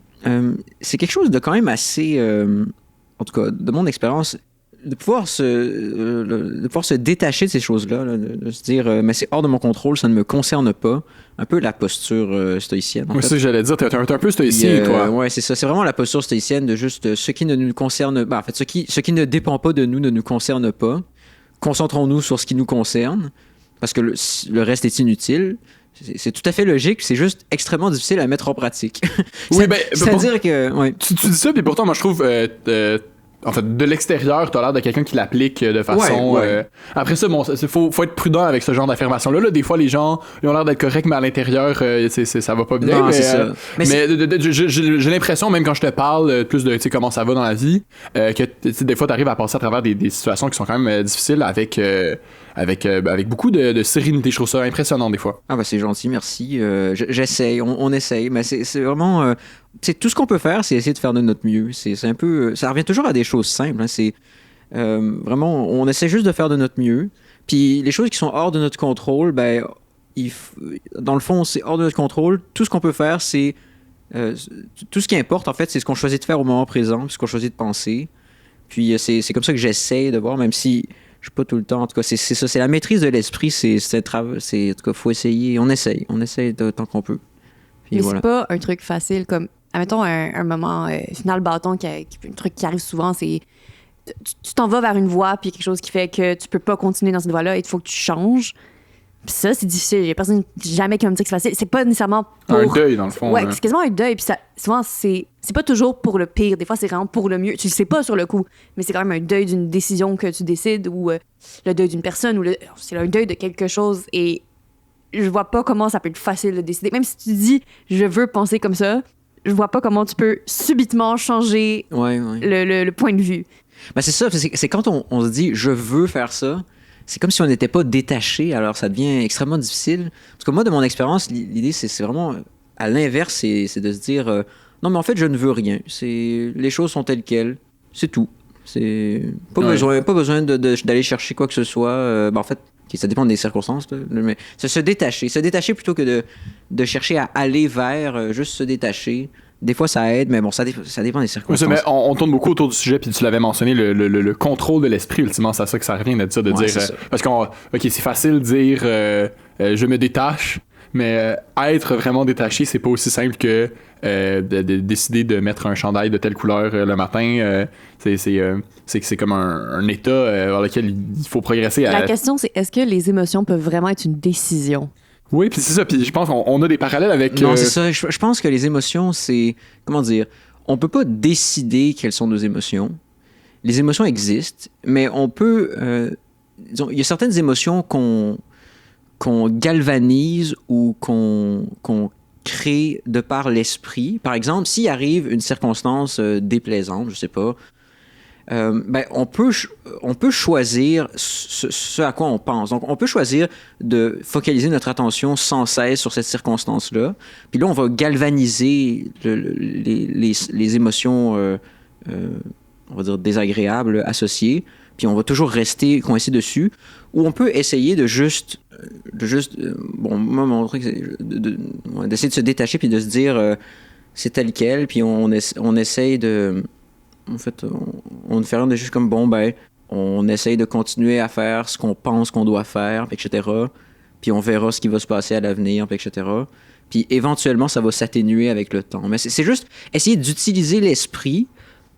c'est quelque chose de quand même assez, en tout cas, de mon expérience, de pouvoir se détacher de ces choses-là, là, de se dire, mais c'est hors de mon contrôle, ça ne me concerne pas. Un peu la posture stoïcienne. C'est ça que j'allais dire. T'es un peu stoïcien, toi. Ouais, c'est ça. C'est vraiment la posture stoïcienne de juste ce qui ne nous concerne pas. En fait, ce qui ne dépend pas de nous ne nous concerne pas. Concentrons-nous sur ce qui nous concerne, parce que le reste est inutile. C'est tout à fait logique, c'est juste extrêmement difficile à mettre en pratique. Oui, C'est-à-dire que... Ouais. Tu dis ça, puis pourtant, moi, je trouve... en fait, de l'extérieur, t'as l'air de quelqu'un qui l'applique de façon... Ouais. Après ça, bon, faut être prudent avec ce genre d'affirmation-là. Là, des fois, les gens, ils ont l'air d'être corrects, mais à l'intérieur, ça va pas bien. Non, mais c'est ça. mais j'ai l'impression, même quand je te parle plus de comment ça va dans la vie, que des fois, t'arrives à passer à travers des situations qui sont quand même difficiles avec beaucoup de sérénité. Je trouve ça impressionnant, des fois. Ah bah c'est gentil, merci. J'essaye, on essaye, mais c'est vraiment... c'est tout ce qu'on peut faire, c'est essayer de faire de notre mieux. C'est un peu... ça revient toujours à des choses simples. Hein. C'est vraiment... On essaie juste de faire de notre mieux. Puis les choses qui sont hors de notre contrôle, ben... dans le fond, c'est hors de notre contrôle. Tout ce qu'on peut faire, c'est... tout ce qui importe, en fait, c'est ce qu'on choisit de faire au moment présent, ce qu'on choisit de penser. Puis c'est comme ça que j'essaie de voir, même si... je suis pas tout le temps. En tout cas, c'est ça. C'est la maîtrise de l'esprit. En tout cas, faut essayer. On essaye tant qu'on peut. Puis Mais voilà. c'est pas un truc facile comme, admettons, un moment final bâton, un truc qui arrive souvent, c'est tu t'en vas vers une voie, puis quelque chose qui fait que tu peux pas continuer dans cette voie-là, et il faut que tu changes. Puis ça, c'est difficile. Il y a personne jamais qui va me dire que c'est facile. C'est pas nécessairement pour... Un deuil, dans le fond. Ouais, c'est quasiment un deuil. Puis ça, souvent, c'est pas toujours pour le pire. Des fois, c'est vraiment pour le mieux. Tu le sais pas sur le coup, mais c'est quand même un deuil d'une décision que tu décides, ou le deuil d'une personne, ou c'est un deuil de quelque chose. Et je vois pas comment ça peut être facile de décider. Même si tu dis « je veux penser comme ça », je vois pas comment tu peux subitement changer le point de vue. Ben c'est ça. C'est quand on se dit « je veux faire ça », c'est comme si on n'était pas détaché, alors ça devient extrêmement difficile. Parce que moi, de mon expérience, l'idée, c'est vraiment à l'inverse, c'est de se dire non, mais en fait, je ne veux rien. Les choses sont telles quelles. C'est tout. C'est pas besoin d'aller chercher quoi que ce soit. En fait, ça dépend des circonstances. Là, mais se détacher plutôt que de chercher à aller vers, juste se détacher. Des fois, ça aide, mais bon, ça dépend des circonstances. Oui, mais on tourne beaucoup autour du sujet, puis tu l'avais mentionné, le contrôle de l'esprit, ultimement, c'est à ça que ça revient de dire. Parce c'est facile de dire je me détache, mais être vraiment détaché, c'est pas aussi simple que de décider de mettre un chandail de telle couleur le matin. C'est comme un état vers lequel il faut progresser. La question, c'est est-ce que les émotions peuvent vraiment être une décision? Oui, puis c'est ça. Puis je pense qu'on a des parallèles avec... Non, c'est ça. Je pense que les émotions, c'est... Comment dire? On peut pas décider quelles sont nos émotions. Les émotions existent, mais on peut... disons, il y a certaines émotions qu'on galvanise ou qu'on crée de par l'esprit. Par exemple, s'il arrive une circonstance déplaisante, je sais pas, on peut choisir ce à quoi on pense. Donc, on peut choisir de focaliser notre attention sans cesse sur cette circonstance-là. Puis là, on va galvaniser les émotions, on va dire, désagréables associées. Puis on va toujours rester coincé dessus. Ou on peut essayer d'essayer de se détacher puis de se dire c'est tel quel. Puis on essaye de... En fait, on ne fait rien de juste comme, on essaye de continuer à faire ce qu'on pense qu'on doit faire, etc. Puis on verra ce qui va se passer à l'avenir, etc. Puis éventuellement, ça va s'atténuer avec le temps. Mais c'est juste essayer d'utiliser l'esprit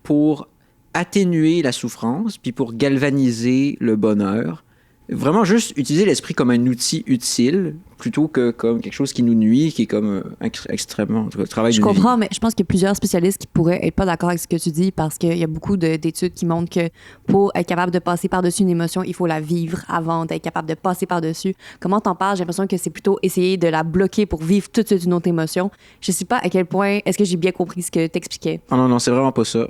pour atténuer la souffrance, puis pour galvaniser le bonheur. Vraiment juste utiliser l'esprit comme un outil utile plutôt que comme quelque chose qui nous nuit, qui est comme extrêmement le travail d'une vie. Je comprends, mais je pense qu'il y a plusieurs spécialistes qui pourraient être pas d'accord avec ce que tu dis parce qu'il y a beaucoup d'études qui montrent que pour être capable de passer par-dessus une émotion, il faut la vivre avant d'être capable de passer par-dessus. Comment t'en parles? J'ai l'impression que c'est plutôt essayer de la bloquer pour vivre tout de suite une autre émotion. Je sais pas à quel point est-ce que j'ai bien compris ce que t'expliquais. Non, c'est vraiment pas ça.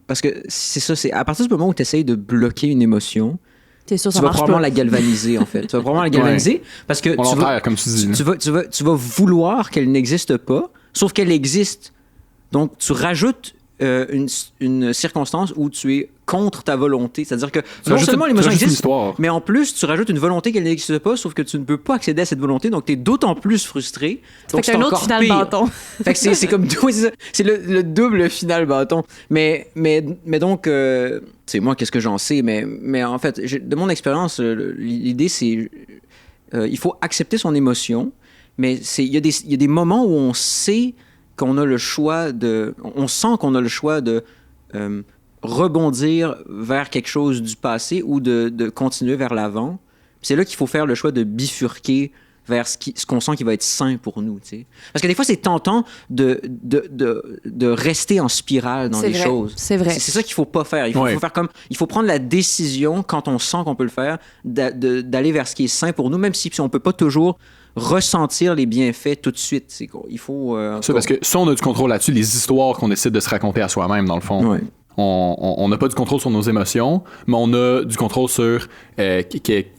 Parce que c'est ça, c'est à partir du moment où tu essayes de bloquer une émotion, c'est sûr, tu vas probablement la galvaniser, en fait. Tu vas probablement la galvaniser parce que comme tu dis, tu vas vouloir qu'elle n'existe pas, sauf qu'elle existe. Donc, tu rajoutes une circonstance où tu es contre ta volonté. C'est-à-dire que non seulement l'émotion existe, mais en plus, tu rajoutes une volonté qu'elle n'existe pas, sauf que tu ne peux pas accéder à cette volonté, donc tu es d'autant plus frustré. Donc, c'est un autre final bâton. Fait que c'est comme... c'est le double final bâton. Mais donc... moi, qu'est-ce que j'en sais? Mais en fait, de mon expérience, l'idée, c'est... il faut accepter son émotion, mais il y a des moments où on sait qu'on a le choix de... On sent qu'on a le choix de rebondir vers quelque chose du passé ou de continuer vers l'avant. C'est là qu'il faut faire le choix de bifurquer vers ce qu'on sent qui va être sain pour nous, tu sais. Parce que des fois, c'est tentant de rester en spirale dans les choses. C'est vrai. C'est ça qu'il faut pas faire. Il faut prendre la décision, quand on sent qu'on peut le faire, d'aller vers ce qui est sain pour nous, même si on peut pas toujours ressentir les bienfaits tout de suite. Il faut... parce que si on a du contrôle là-dessus, les histoires qu'on décide de se raconter à soi-même, dans le fond... Ouais. On n'a pas du contrôle sur nos émotions, mais on a du contrôle sur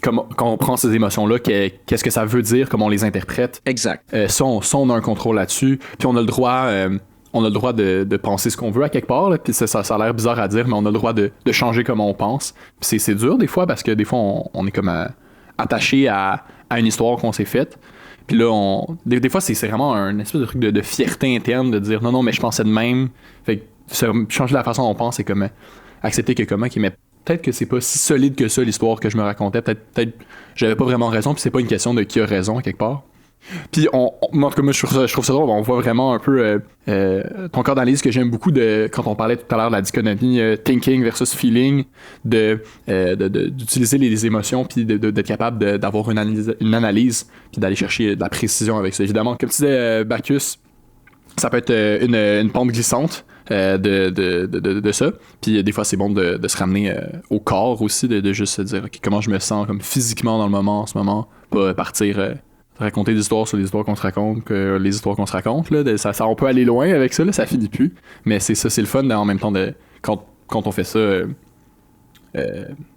quand on prend ces émotions-là, qu'est-ce que ça veut dire, comment on les interprète. Exact. Ça, on a un contrôle là-dessus, puis on a le droit de penser ce qu'on veut à quelque part, là, puis ça a l'air bizarre à dire, mais on a le droit de changer comment on pense. Puis c'est dur des fois, parce que des fois, on est comme attaché à une histoire qu'on s'est faite. Puis là, des fois, c'est vraiment un espèce de truc de fierté interne, de dire non, mais je pensais de même. Fait que changer la façon dont on pense, c'est comme accepter que mais peut-être que c'est pas si solide que ça l'histoire que je me racontais, peut-être j'avais pas vraiment raison, puis c'est pas une question de qui a raison à quelque part. Puis en tout cas, moi je trouve ça drôle, on voit vraiment un peu ton corps d'analyse que j'aime beaucoup de quand on parlait tout à l'heure de la dichotomie thinking versus feeling, d'utiliser les émotions, puis d'être capable d'avoir une analyse, puis d'aller chercher de la précision avec ça. Évidemment, comme tu disais, Bacchus, ça peut être une pente glissante de ça. Puis des fois, c'est bon de se ramener au corps aussi, de juste se dire okay, comment je me sens comme physiquement dans le moment, en ce moment, pas partir raconter des histoires sur les histoires qu'on se raconte, que les histoires qu'on se raconte. Là, ça, on peut aller loin avec ça, là, ça finit plus. Mais c'est ça, c'est le fun en même temps quand on fait ça,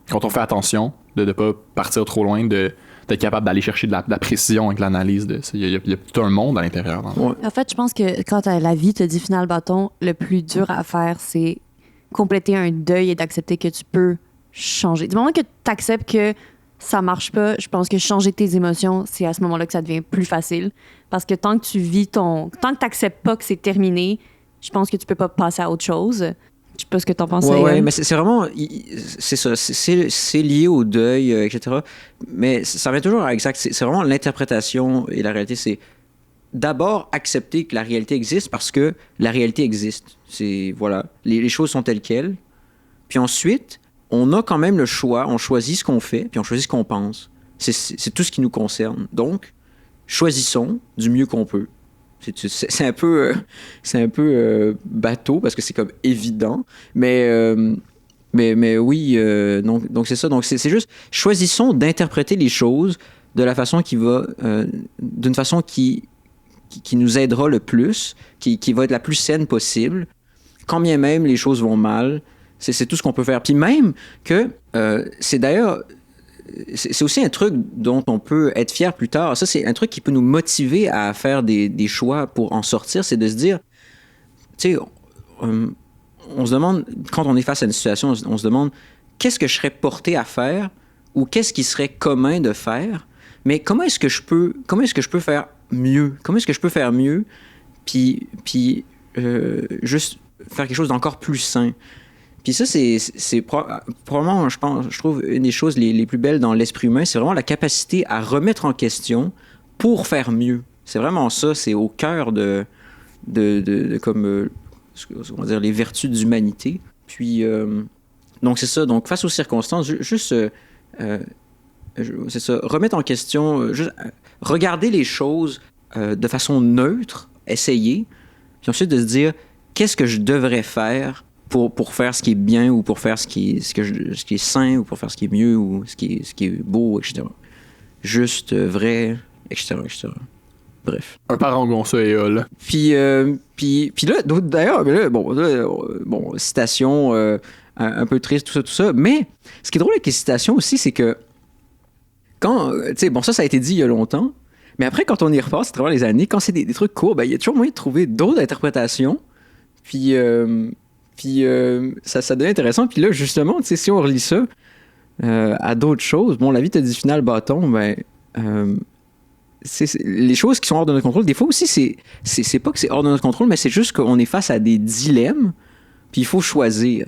quand on fait attention de ne pas partir trop loin, d'être capable d'aller chercher de la précision avec l'analyse. Il y a tout un monde à l'intérieur. Ouais. En fait, je pense que quand la vie te dit final bâton, le plus dur à faire, c'est compléter un deuil et d'accepter que tu peux changer. Du moment que tu acceptes que ça marche pas, je pense que changer tes émotions, c'est à ce moment-là que ça devient plus facile. Parce que tant que tu vis tant que tu n'acceptes pas que c'est terminé, je pense que tu peux pas passer à autre chose. Je sais pas ce que t'en penses. Ouais, mais c'est vraiment... C'est ça, c'est lié au deuil, etc. Mais ça revient toujours à exact. C'est vraiment l'interprétation et la réalité, c'est d'abord accepter que la réalité existe parce que la réalité existe. C'est, voilà, les choses sont telles quelles. Puis ensuite, on a quand même le choix, on choisit ce qu'on fait, puis on choisit ce qu'on pense. C'est tout ce qui nous concerne. Donc, choisissons du mieux qu'on peut. C'est un peu bateau parce que c'est comme évident, mais oui, donc c'est ça. Donc c'est juste choisissons d'interpréter les choses de la façon qui va, d'une façon qui nous aidera le plus, qui va être la plus saine possible. Quand bien même les choses vont mal, c'est tout ce qu'on peut faire. Puis même que c'est d'ailleurs c'est aussi un truc dont on peut être fier plus tard. Ça, c'est un truc qui peut nous motiver à faire des choix pour en sortir. C'est de se dire, tu sais, on se demande, quand on est face à une situation, on se demande qu'est-ce que je serais porté à faire ou qu'est-ce qui serait commun de faire, mais comment est-ce que je peux faire mieux? Comment est-ce que je peux faire mieux puis juste faire quelque chose d'encore plus sain? Puis ça, c'est probablement, je trouve, une des choses les plus belles dans l'esprit humain, c'est vraiment la capacité à remettre en question pour faire mieux. C'est vraiment ça, c'est au cœur de comme, on va dire, les vertus d'humanité. Puis, donc c'est ça. Donc, face aux circonstances, juste, c'est ça, remettre en question, juste regarder les choses de façon neutre, essayer, puis ensuite de se dire, qu'est-ce que je devrais faire pour faire ce qui est bien ou pour faire ce qui est sain ou pour faire ce qui est mieux ou ce qui est beau, etc. Juste, vrai, etc. Bref. Un parangon, ça, et là. Puis là, d'ailleurs, citation un peu triste, tout ça. Mais ce qui est drôle avec les citations aussi, c'est que quand, tu sais, bon, ça a été dit il y a longtemps, mais après, quand on y repasse à travers les années, quand c'est des trucs courts, ben, il y a toujours moyen de trouver d'autres interprétations. Puis ça devient intéressant. Puis là, justement, si on relit ça à d'autres choses, bon, la vie te dit final bâton, ben, les choses qui sont hors de notre contrôle, des fois aussi, c'est pas que c'est hors de notre contrôle, mais c'est juste qu'on est face à des dilemmes, puis il faut choisir.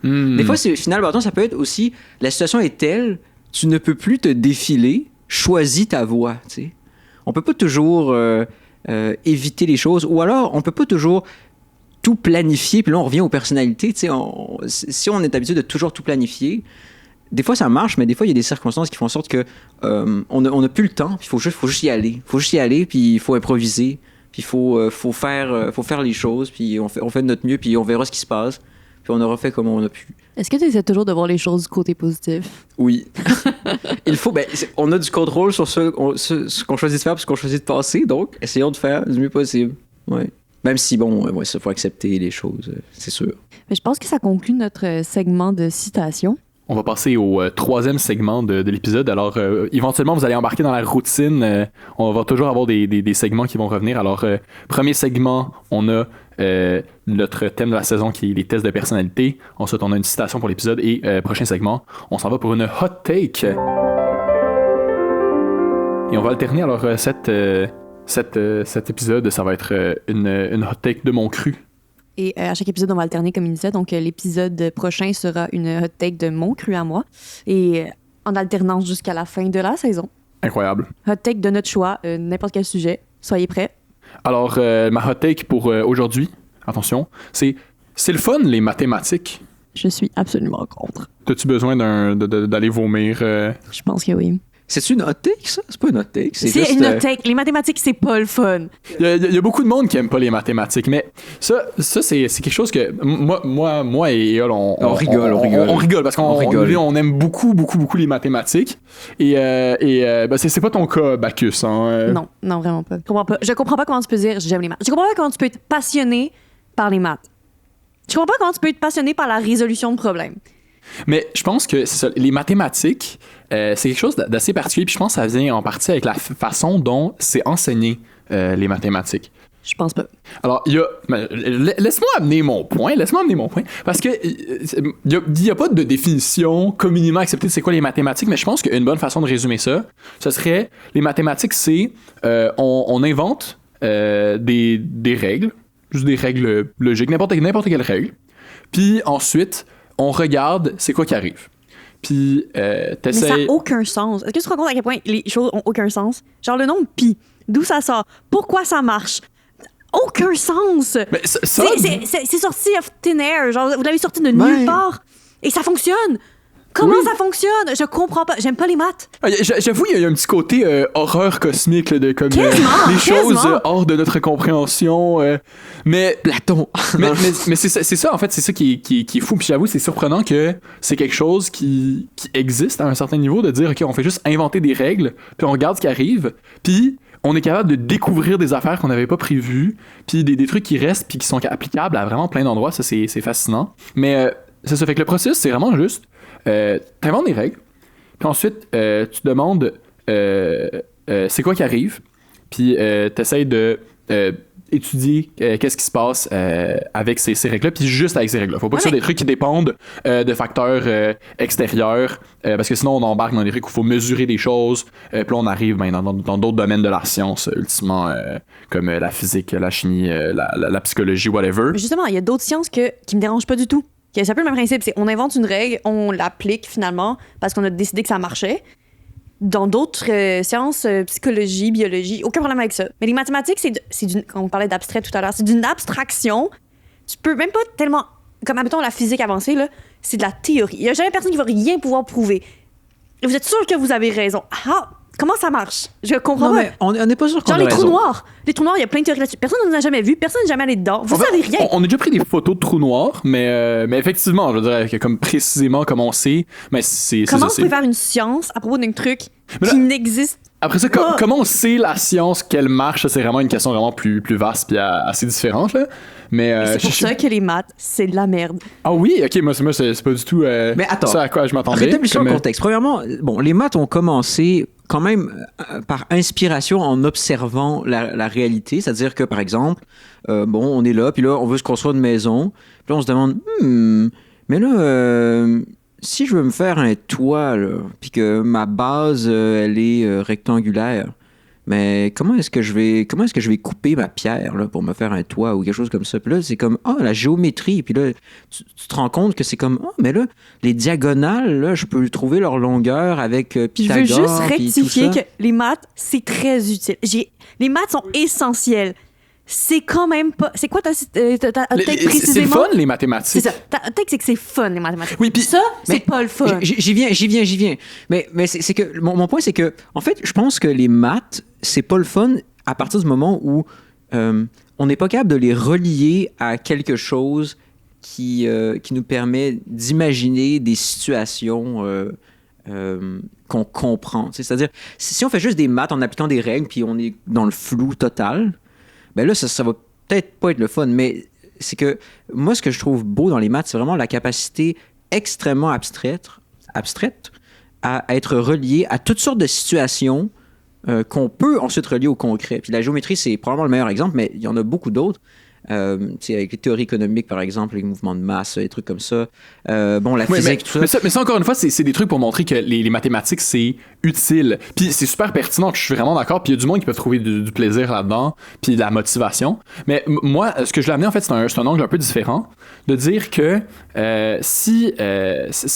Des fois, final bâton, ça peut être aussi, la situation est telle, tu ne peux plus te défiler, choisis ta voie. T'sais. On peut pas toujours éviter les choses, ou alors on peut pas toujours tout planifier, puis là, on revient aux personnalités. Si on est habitué de toujours tout planifier, des fois ça marche, mais des fois il y a des circonstances qui font en sorte que on n'a plus le temps, puis il faut juste y aller. Il faut juste y aller, puis il faut improviser, puis il faut faire les choses, puis on fait de notre mieux, puis on verra ce qui se passe, puis on aura fait comme on a pu. Est-ce que tu essaies toujours de voir les choses du côté positif? Oui. Il faut, on a du contrôle sur ce qu'on choisit de faire, puis ce qu'on choisit de passer, donc essayons de faire du mieux possible. Ouais. Même si, ça faut accepter les choses, c'est sûr. Mais je pense que ça conclut notre segment de citations. On va passer au troisième segment de l'épisode. Alors, éventuellement, vous allez embarquer dans la routine. On va toujours avoir des segments qui vont revenir. Alors, premier segment, on a notre thème de la saison qui est les tests de personnalité. Ensuite, on a une citation pour l'épisode. Et prochain segment, on s'en va pour une hot take. Et on va alterner. Alors, cet épisode, ça va être une hot take de mon cru. Et à chaque épisode, on va alterner comme il disait. Donc, l'épisode prochain sera une hot take de mon cru à moi. Et en alternance jusqu'à la fin de la saison. Incroyable. Hot take de notre choix, n'importe quel sujet. Soyez prêts. Alors, ma hot take pour aujourd'hui, attention, c'est le fun, les mathématiques. Je suis absolument contre. T'as-tu besoin d'aller vomir? Je pense que oui. C'est-tu une hot take, ça? C'est pas une hot take. C'est juste, une hot take. Les mathématiques, c'est pas le fun. Il y a beaucoup de monde qui aime pas les mathématiques, mais ça c'est quelque chose que moi et Eol, on rigole parce qu'on aime beaucoup les mathématiques. Et c'est pas ton cas, Bacchus. Hein? Non, vraiment pas. Je comprends pas comment tu peux dire j'aime les maths. Je comprends pas comment tu peux être passionné par les maths. Je comprends pas comment tu peux être passionné par la résolution de problèmes. Mais je pense que c'est ça, les mathématiques, c'est quelque chose d'assez particulier. Puis je pense que ça vient en partie avec la façon dont c'est enseigné les mathématiques. Je pense pas. Alors, laisse-moi amener mon point. Parce que il y a pas de définition communément acceptée de c'est quoi les mathématiques, mais je pense qu'une bonne façon de résumer ça, ce serait les mathématiques, c'est on invente des règles, juste des règles logiques, n'importe quelle règle. Puis ensuite, on regarde c'est quoi qui arrive. Puis Mais ça n'a aucun sens. Est-ce que tu te rends compte à quel point les choses ont aucun sens? Genre le nombre pi, d'où ça sort? Pourquoi ça marche? Aucun sens! Mais c'est sorti of thin air. Genre, vous l'avez sorti de nulle part. Et ça fonctionne! Comment ça fonctionne? Je comprends pas. J'aime pas les maths. J'avoue, il y a un petit côté horreur cosmique là, de comme les choses hors de notre compréhension. Mais Platon. mais c'est ça en fait, c'est ça qui est fou. Puis j'avoue, c'est surprenant que c'est quelque chose qui existe à un certain niveau de dire ok, on fait juste inventer des règles, puis on regarde ce qui arrive, puis on est capable de découvrir des affaires qu'on n'avait pas prévues, puis des trucs qui restent puis qui sont applicables à vraiment plein d'endroits. Ça c'est fascinant. Mais c'est ça fait que le processus c'est vraiment juste t'inventes des règles, puis ensuite tu demandes c'est quoi qui arrive, puis t'essayes de étudier qu'est-ce qui se passe avec ces règles-là, puis juste avec ces règles-là. Faut pas que ce soit des trucs qui dépendent de facteurs extérieurs, parce que sinon on embarque dans des trucs où il faut mesurer des choses, puis là on arrive dans d'autres domaines de la science, ultimement, comme la physique, la chimie, la psychologie, whatever. Mais justement, il y a d'autres sciences qui me dérangent pas du tout. C'est un peu le même principe, c'est on invente une règle, on l'applique finalement parce qu'on a décidé que ça marchait. Dans d'autres sciences, psychologie, biologie, aucun problème avec ça. Mais les mathématiques, quand on parlait d'abstrait tout à l'heure, c'est d'une abstraction. Tu peux même pas tellement... Comme, admettons, la physique avancée, là, c'est de la théorie. Il y a jamais personne qui va rien pouvoir prouver. Et vous êtes sûr que vous avez raison. Ah! Comment ça marche? Je comprends pas. On n'est pas sûr qu'on a raison. Genre les trous noirs. Les trous noirs, il y a plein de théories là-dessus. Personne n'en a jamais vu. Personne n'est jamais allé dedans. Vous savez rien. On a déjà pris des photos de trous noirs, mais effectivement, je veux dire, que comme précisément comme on sait, mais c'est comment ça, vous pouvez faire une science à propos d'un truc qui n'existe Après ça, comment on sait la science qu'elle marche, ça, c'est vraiment une question vraiment plus vaste puis assez différente, là. Mais c'est pour ça que les maths, c'est de la merde. Ah oui? Ok, moi c'est pas du tout mais attends, ça à quoi je m'attendais. Rétablissons le contexte. Premièrement, les maths ont commencé quand même par inspiration en observant la réalité. C'est-à-dire que, par exemple, on est là, puis là, on veut se construire une maison. Puis là, on se demande, mais là... si je veux me faire un toit, puis que ma base, elle est rectangulaire, mais comment est-ce que je vais couper ma pierre là, pour me faire un toit ou quelque chose comme ça? Puis là, c'est comme, la géométrie. Puis là, tu te rends compte que c'est comme, mais là, les diagonales, là, je peux trouver leur longueur avec Pythagore. Je veux juste rectifier que les maths, c'est très utile. Les maths sont essentielles. c'est quand même pas. C'est quoi ta take C'est précisément? le fun, les mathématiques. C'est ça. Ta take, c'est que c'est fun, les mathématiques. Oui, puis ça, c'est mais pas le fun. J'y viens. Mais c'est que mon point, c'est que, en fait, je pense que les maths, c'est pas le fun à partir du moment où on n'est pas capable de les relier à quelque chose qui nous permet d'imaginer des situations qu'on comprend. C'est-à-dire, si on fait juste des maths en appliquant des règles puis on est dans le flou total, ben là, ça va peut-être pas être le fun, mais c'est que moi, ce que je trouve beau dans les maths, c'est vraiment la capacité extrêmement abstraite à être reliée à toutes sortes de situations qu'on peut ensuite relier au concret. Puis la géométrie, c'est probablement le meilleur exemple, mais il y en a beaucoup d'autres. Avec les théories économiques, par exemple, les mouvements de masse, des trucs comme ça. La physique, tout ça. Mais ça, encore une fois, c'est des trucs pour montrer que les mathématiques, c'est utile. Puis c'est super pertinent, je suis vraiment d'accord. Puis il y a du monde qui peut trouver du plaisir là-dedans, puis de la motivation. Mais moi, ce que je l'ai amené, en fait, c'est un angle un peu différent. De dire que si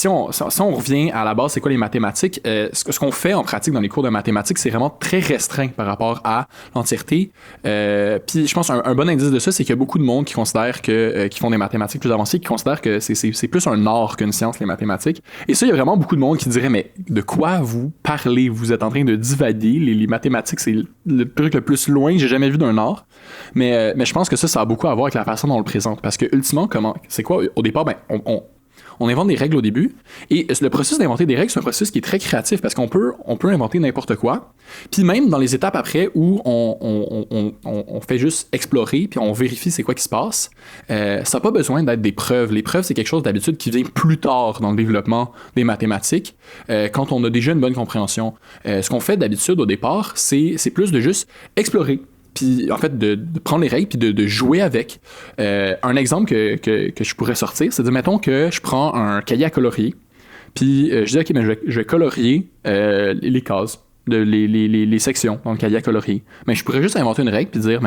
on revient à la base, c'est quoi les mathématiques, ce qu'on fait en pratique dans les cours de mathématiques, c'est vraiment très restreint par rapport à l'entièreté. Puis je pense un bon indice de ça, c'est qu'il y a beaucoup de monde qui considère qui font des mathématiques plus avancées, qui considèrent que c'est plus un art qu'une science, les mathématiques. Et ça, il y a vraiment beaucoup de monde qui dirait, mais de quoi vous parlez? Vous êtes en train de divaguer. Les mathématiques, c'est le truc le plus loin que j'ai jamais vu d'un art. Mais je pense que ça a beaucoup à voir avec la façon dont on le présente. Parce que, ultimement, c'est quoi? Au départ, on invente des règles au début. Et le processus d'inventer des règles, c'est un processus qui est très créatif parce qu'on peut inventer n'importe quoi. Puis même dans les étapes après où on fait juste explorer puis on vérifie c'est quoi qui se passe, ça n'a pas besoin d'être des preuves. Les preuves, c'est quelque chose d'habitude qui vient plus tard dans le développement des mathématiques, quand on a déjà une bonne compréhension. Ce qu'on fait d'habitude au départ, c'est plus de juste explorer. Puis en fait de prendre les règles puis de jouer avec. Un exemple que je pourrais sortir, c'est de mettons que je prends un cahier à colorier, puis je dis ok, mais je vais colorier les cases, les sections dans le cahier à colorier. Mais je pourrais juste inventer une règle puis dire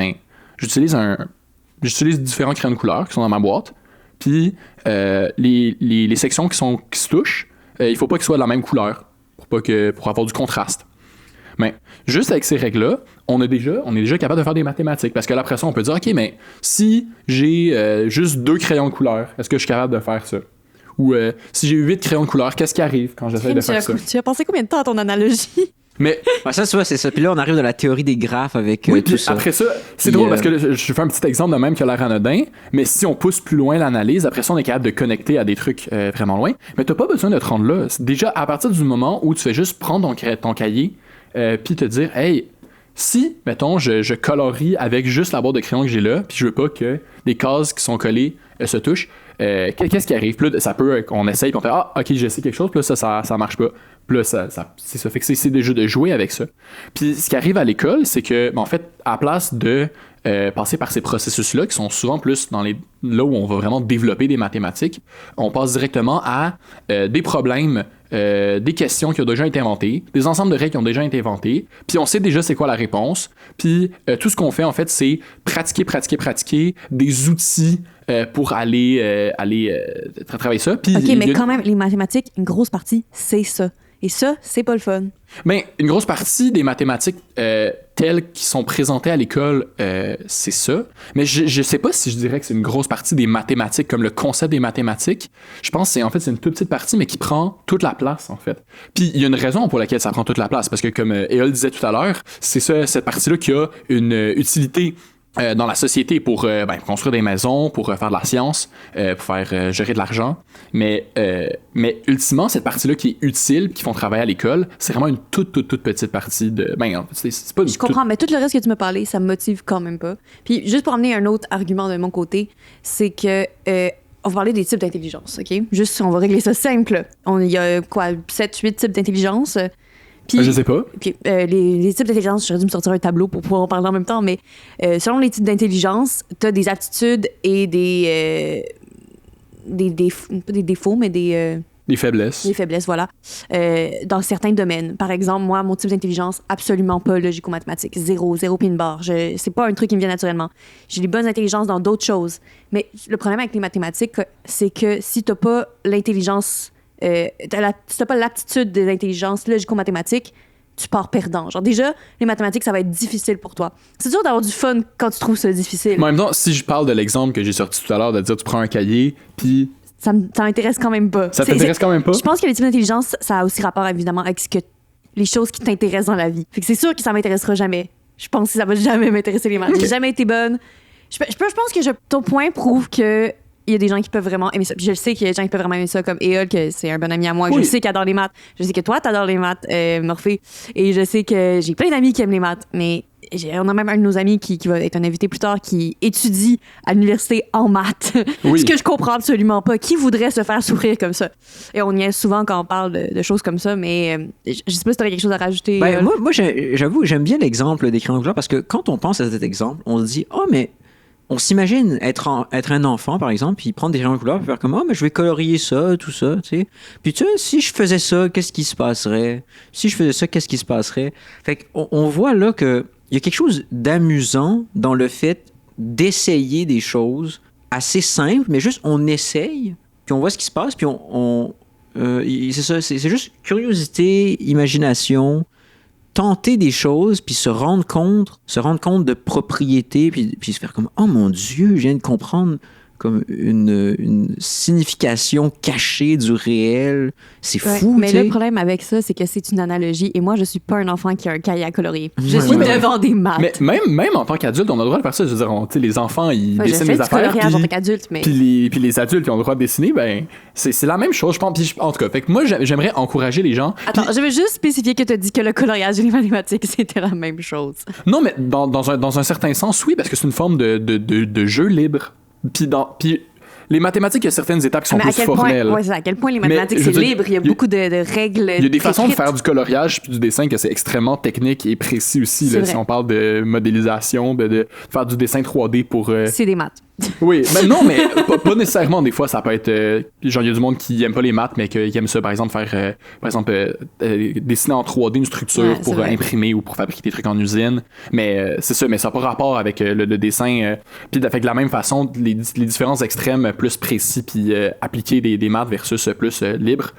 j'utilise différents crayons de couleur qui sont dans ma boîte, puis les sections qui se touchent, il faut pas qu'ils soient de la même couleur pour avoir du contraste. Mais juste avec ces règles-là, on est déjà capable de faire des mathématiques. Parce que là, après ça, on peut dire, OK, mais si j'ai juste 2 crayons de couleur, est-ce que je suis capable de faire ça? Ou si j'ai 8 crayons de couleur, qu'est-ce qui arrive quand j'essaie de faire ça? Tu as pensé combien de temps à ton analogie? Mais ça, tu vois, c'est ça. Puis là, on arrive de la théorie des graphes avec tout ça. Après ça, c'est drôle parce que je fais un petit exemple de même qui a l'air anodin, mais si on pousse plus loin l'analyse, après ça, on est capable de connecter à des trucs vraiment loin. Mais t'as pas besoin de te rendre là. Déjà, à partir du moment où tu fais juste prendre ton cahier, puis te dire, hey, si, mettons, je colorie avec juste la boîte de crayon que j'ai là, puis je veux pas que les cases qui sont collées se touchent, qu'est-ce qui arrive? Puis là, ça peut qu'on essaye, puis on fait, ah, ok, j'essaie quelque chose, puis là, ça marche pas. Puis là, c'est ça. Fait que c'est déjà de jouer avec ça. Puis ce qui arrive à l'école, c'est que, en fait, à la place de passer par ces processus-là, qui sont souvent plus là où on va vraiment développer des mathématiques, on passe directement à des problèmes, des questions qui ont déjà été inventées, des ensembles de règles qui ont déjà été inventées, puis on sait déjà c'est quoi la réponse, puis tout ce qu'on fait, en fait, c'est pratiquer des outils pour aller travailler ça. Puis OK, mais quand même, les mathématiques, une grosse partie, c'est ça. Et ça, c'est pas le fun. Ben, une grosse partie des mathématiques telles qui sont présentées à l'école, c'est ça. Mais je sais pas si je dirais que c'est une grosse partie des mathématiques, comme le concept des mathématiques. Je pense que c'est une toute petite partie, mais qui prend toute la place, en fait. Puis il y a une raison pour laquelle ça prend toute la place, parce que comme Éole disait tout à l'heure, c'est ça, cette partie-là qui a une utilité dans la société pour construire des maisons, pour faire de la science, pour faire gérer de l'argent. Mais ultimement, cette partie-là qui est utile, qui font travailler à l'école, c'est vraiment une toute petite partie de... c'est pas une Je comprends, mais tout le reste que tu m'as parlé, ça me motive quand même pas. Puis juste pour amener un autre argument de mon côté, c'est que... on va parler des types d'intelligence, OK? Juste, on va régler ça simple. Il y a 7-8 types d'intelligence. Puis, je sais pas. Puis, les types d'intelligence, j'aurais dû me sortir un tableau pour pouvoir en parler en même temps, mais selon les types d'intelligence, tu as des aptitudes et des défauts, mais des faiblesses. Des faiblesses, voilà. Dans certains domaines. Par exemple, moi, mon type d'intelligence, absolument pas logico-mathématique. Zéro pin bar. C'est pas un truc qui me vient naturellement. J'ai des bonnes intelligences dans d'autres choses. Mais le problème avec les mathématiques, c'est que si t'as pas l'intelligence... si t'as pas l'aptitude de l'intelligence logico-mathématique, tu pars perdant. Genre, déjà, les mathématiques, ça va être difficile pour toi. C'est dur d'avoir du fun quand tu trouves ça difficile. Mais en même temps, si je parle de l'exemple que j'ai sorti tout à l'heure, de dire tu prends un cahier, puis Ça m'intéresse quand même pas. ça t'intéresse quand même pas? Je pense que les types d'intelligence, ça a aussi rapport, évidemment, avec les choses qui t'intéressent dans la vie. Fait que c'est sûr que ça m'intéressera jamais. Je pense que ça va jamais m'intéresser les maths. J'ai jamais été bonne. Je pense que ton point prouve que il y a des gens qui peuvent vraiment aimer ça. Puis je le sais qu'il y a des gens qui peuvent vraiment aimer ça, comme Éole, que c'est un bon ami à moi. Oui. Je sais qu'il adore les maths. Je sais que toi, t'adores les maths, Morphée. Et je sais que j'ai plein d'amis qui aiment les maths. Mais on a même un de nos amis qui va être un invité plus tard qui étudie à l'université en maths. Oui. Ce que je comprends absolument pas. Qui voudrait se faire souffrir comme ça? Et on y est souvent quand on parle de choses comme ça, mais je sais pas si t'aurais quelque chose à rajouter. Ben, moi j'avoue, j'aime bien l'exemple des crayons de couleur parce que quand on pense à cet exemple, on se dit, oh, mais on s'imagine être un enfant, par exemple, puis prendre des crayons de couleur, puis faire comme, oh, mais je vais colorier ça, tout ça, tu sais. Puis tu sais, si je faisais ça, qu'est-ce qui se passerait? Si je faisais ça, qu'est-ce qui se passerait? Fait qu'on voit là qu'il y a quelque chose d'amusant dans le fait d'essayer des choses assez simples, mais juste on essaye, puis on voit ce qui se passe, puis c'est ça, c'est juste curiosité, imagination, tenter des choses, puis se rendre compte de propriété, puis se faire comme, oh mon Dieu, je viens de comprendre comme une signification cachée du réel. C'est fou, mais tu sais. le problème avec ça, c'est que c'est une analogie. Et moi, je suis pas un enfant qui a un cahier à colorier. Je Ouais, suis ouais. devant des maths. Mais même en tant qu'adulte, on a le droit de faire ça. Je veux dire, tu sais, les enfants, ils Ouais, je dessinent fais des du affaires. coloriage en Puis, tant qu'adulte, mais... puis les adultes qui ont le droit de dessiner, ben, c'est la même chose, je pense. Puis, en tout cas, fait que moi, j'aimerais encourager les gens. Attends, je veux juste spécifier que tu as dit que le coloriage et les mathématiques, c'était la même chose. Non, mais dans un certain sens, oui, parce que c'est une forme de jeu libre. Puis les mathématiques, il y a certaines étapes qui sont Mais plus formelles. à quel point les mathématiques, je c'est veux dire, libre. Il y a beaucoup de règles. Il y a des façons de écrites. faire du coloriage puis du dessin que c'est extrêmement technique et précis aussi. C'est Là, vrai. si on parle de modélisation, de faire du dessin 3D pour... C'est des maths. Oui, mais non, mais pas nécessairement. Des fois, ça peut être... genre, il y a du monde qui aime pas les maths, mais qui aime ça, par exemple, faire... dessiner en 3D une structure Ouais, c'est pour vrai. imprimer ou pour fabriquer des trucs en usine. Mais c'est ça, mais ça n'a pas rapport avec le dessin. Puis de la même façon, les différents extrêmes plus précis puis appliquer des maths versus plus libre.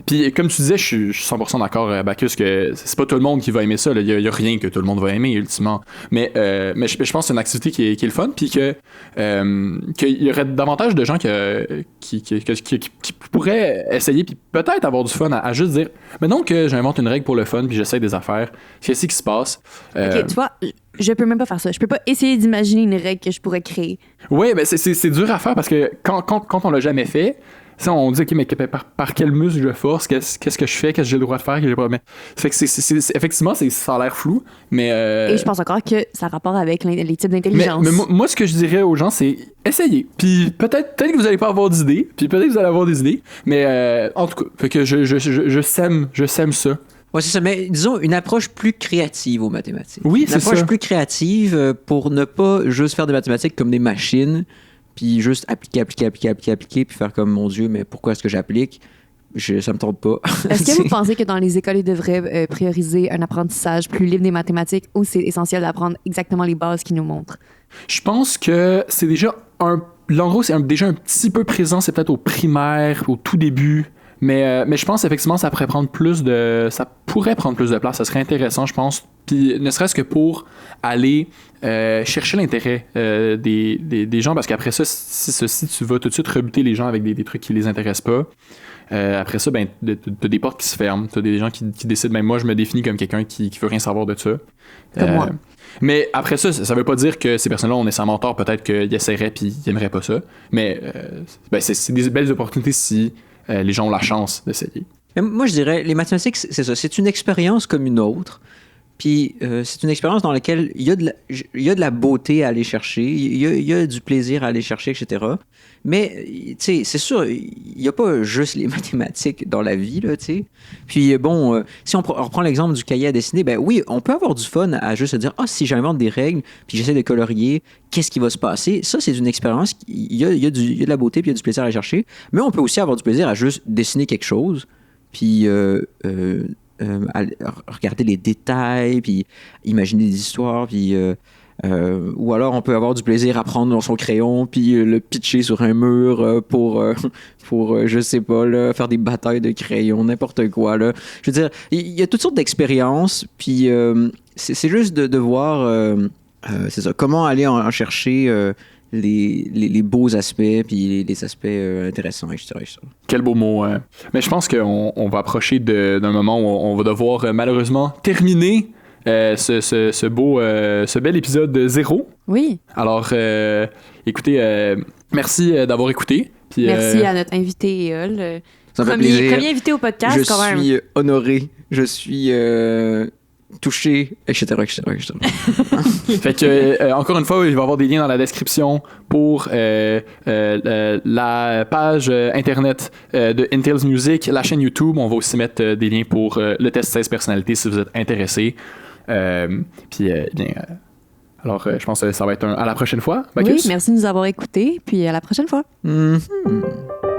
Puis comme tu disais, je suis 100% d'accord, Bacchus, que c'est pas tout le monde qui va aimer ça. Il y a rien que tout le monde va aimer, ultimement. Mais je pense que c'est une activité qui est le fun, puis qu'il y aurait davantage de gens qui pourraient essayer, puis peut-être avoir du fun à juste dire, mais donc j'invente une règle pour le fun, puis j'essaie des affaires. Qu'est-ce qui se passe? OK, tu vois, je peux même pas faire ça. Je peux pas essayer d'imaginer une règle que je pourrais créer. Oui, mais c'est dur à faire parce que quand on l'a jamais fait, tu sais, on dit, OK, mais par quel muscle je force, qu'est-ce que je fais, qu'est-ce que j'ai le droit de faire, qu'est-ce que j'ai pas. Mais, fait que effectivement, ça a l'air flou, mais. Et je pense encore que ça a rapport avec les types mais d'intelligence. moi, ce que je dirais aux gens, c'est essayez. Puis peut-être que vous allez pas avoir d'idées, puis peut-être que vous allez avoir des idées, mais en tout cas, fait que je sème ça. Ouais, c'est ça, mais disons une approche plus créative aux mathématiques. Oui, Une c'est approche ça. plus créative pour ne pas juste faire des mathématiques comme des machines, puis juste appliquer, puis faire comme, mon Dieu, mais pourquoi est-ce que j'applique? Ça me tente pas. Est-ce que vous pensez que dans les écoles, ils devraient prioriser un apprentissage plus libre des mathématiques ou c'est essentiel d'apprendre exactement les bases qu'ils nous montrent? Je pense que c'est déjà en gros, c'est déjà un petit peu présent, c'est peut-être au primaire, au tout début. Mais je pense effectivement ça pourrait prendre plus de place, ça serait intéressant, je pense. Puis ne serait-ce que pour aller chercher l'intérêt des gens, parce qu'après ça, si tu vas tout de suite rebuter les gens avec des trucs qui les intéressent pas, après ça, ben t'as des portes qui se ferment, t'as des gens qui décident. Même moi, je me définis comme quelqu'un qui veut rien savoir de ça. Comme moi. Mais après ça veut pas dire que ces personnes-là ont nécessairement tort. Peut-être qu'ils essaieraient puis ils aimeraient pas ça. Mais c'est des belles opportunités si les gens ont la chance d'essayer. Mais moi, je dirais, les mathématiques, c'est ça. C'est une expérience comme une autre. Puis c'est une expérience dans laquelle il y a de la beauté à aller chercher, il y a du plaisir à aller chercher, etc. Mais, tu sais, c'est sûr, il n'y a pas juste les mathématiques dans la vie, là, tu sais. Puis, bon, si on reprend l'exemple du cahier à dessiner, ben oui, on peut avoir du fun à juste se dire, ah, si j'invente des règles, puis j'essaie de colorier, qu'est-ce qui va se passer? Ça, c'est une expérience, il y a de la beauté, puis il y a du plaisir à aller chercher. Mais on peut aussi avoir du plaisir à juste dessiner quelque chose, puis à regarder les détails, puis imaginer des histoires, puis Ou alors, on peut avoir du plaisir à prendre son crayon puis le pitcher sur un mur pour je sais pas, là, faire des batailles de crayons, n'importe quoi. Là. Je veux dire, il y a toutes sortes d'expériences, puis c'est juste de voir, c'est ça, comment aller en chercher les beaux aspects, puis les aspects intéressants, etc., etc. Quel beau mot. Mais je pense qu'on va approcher d'un moment où on va devoir malheureusement terminer ce bel épisode 0. Oui. Alors, écoutez, merci d'avoir écouté. Puis, merci à notre invité Éole. Ça me fait plaisir. Premier invité au podcast, quand même. Je suis honoré. Je suis touché, etc., etc., etc. Fait que, encore une fois, il va y avoir des liens dans la description pour la page internet de Intel's Music, la chaîne YouTube. On va aussi mettre des liens pour le test 16 personnalités si vous êtes intéressés. Alors, je pense que ça va être à la prochaine fois. Bacchus. Oui, merci de nous avoir écoutés, puis à la prochaine fois. Mm-hmm.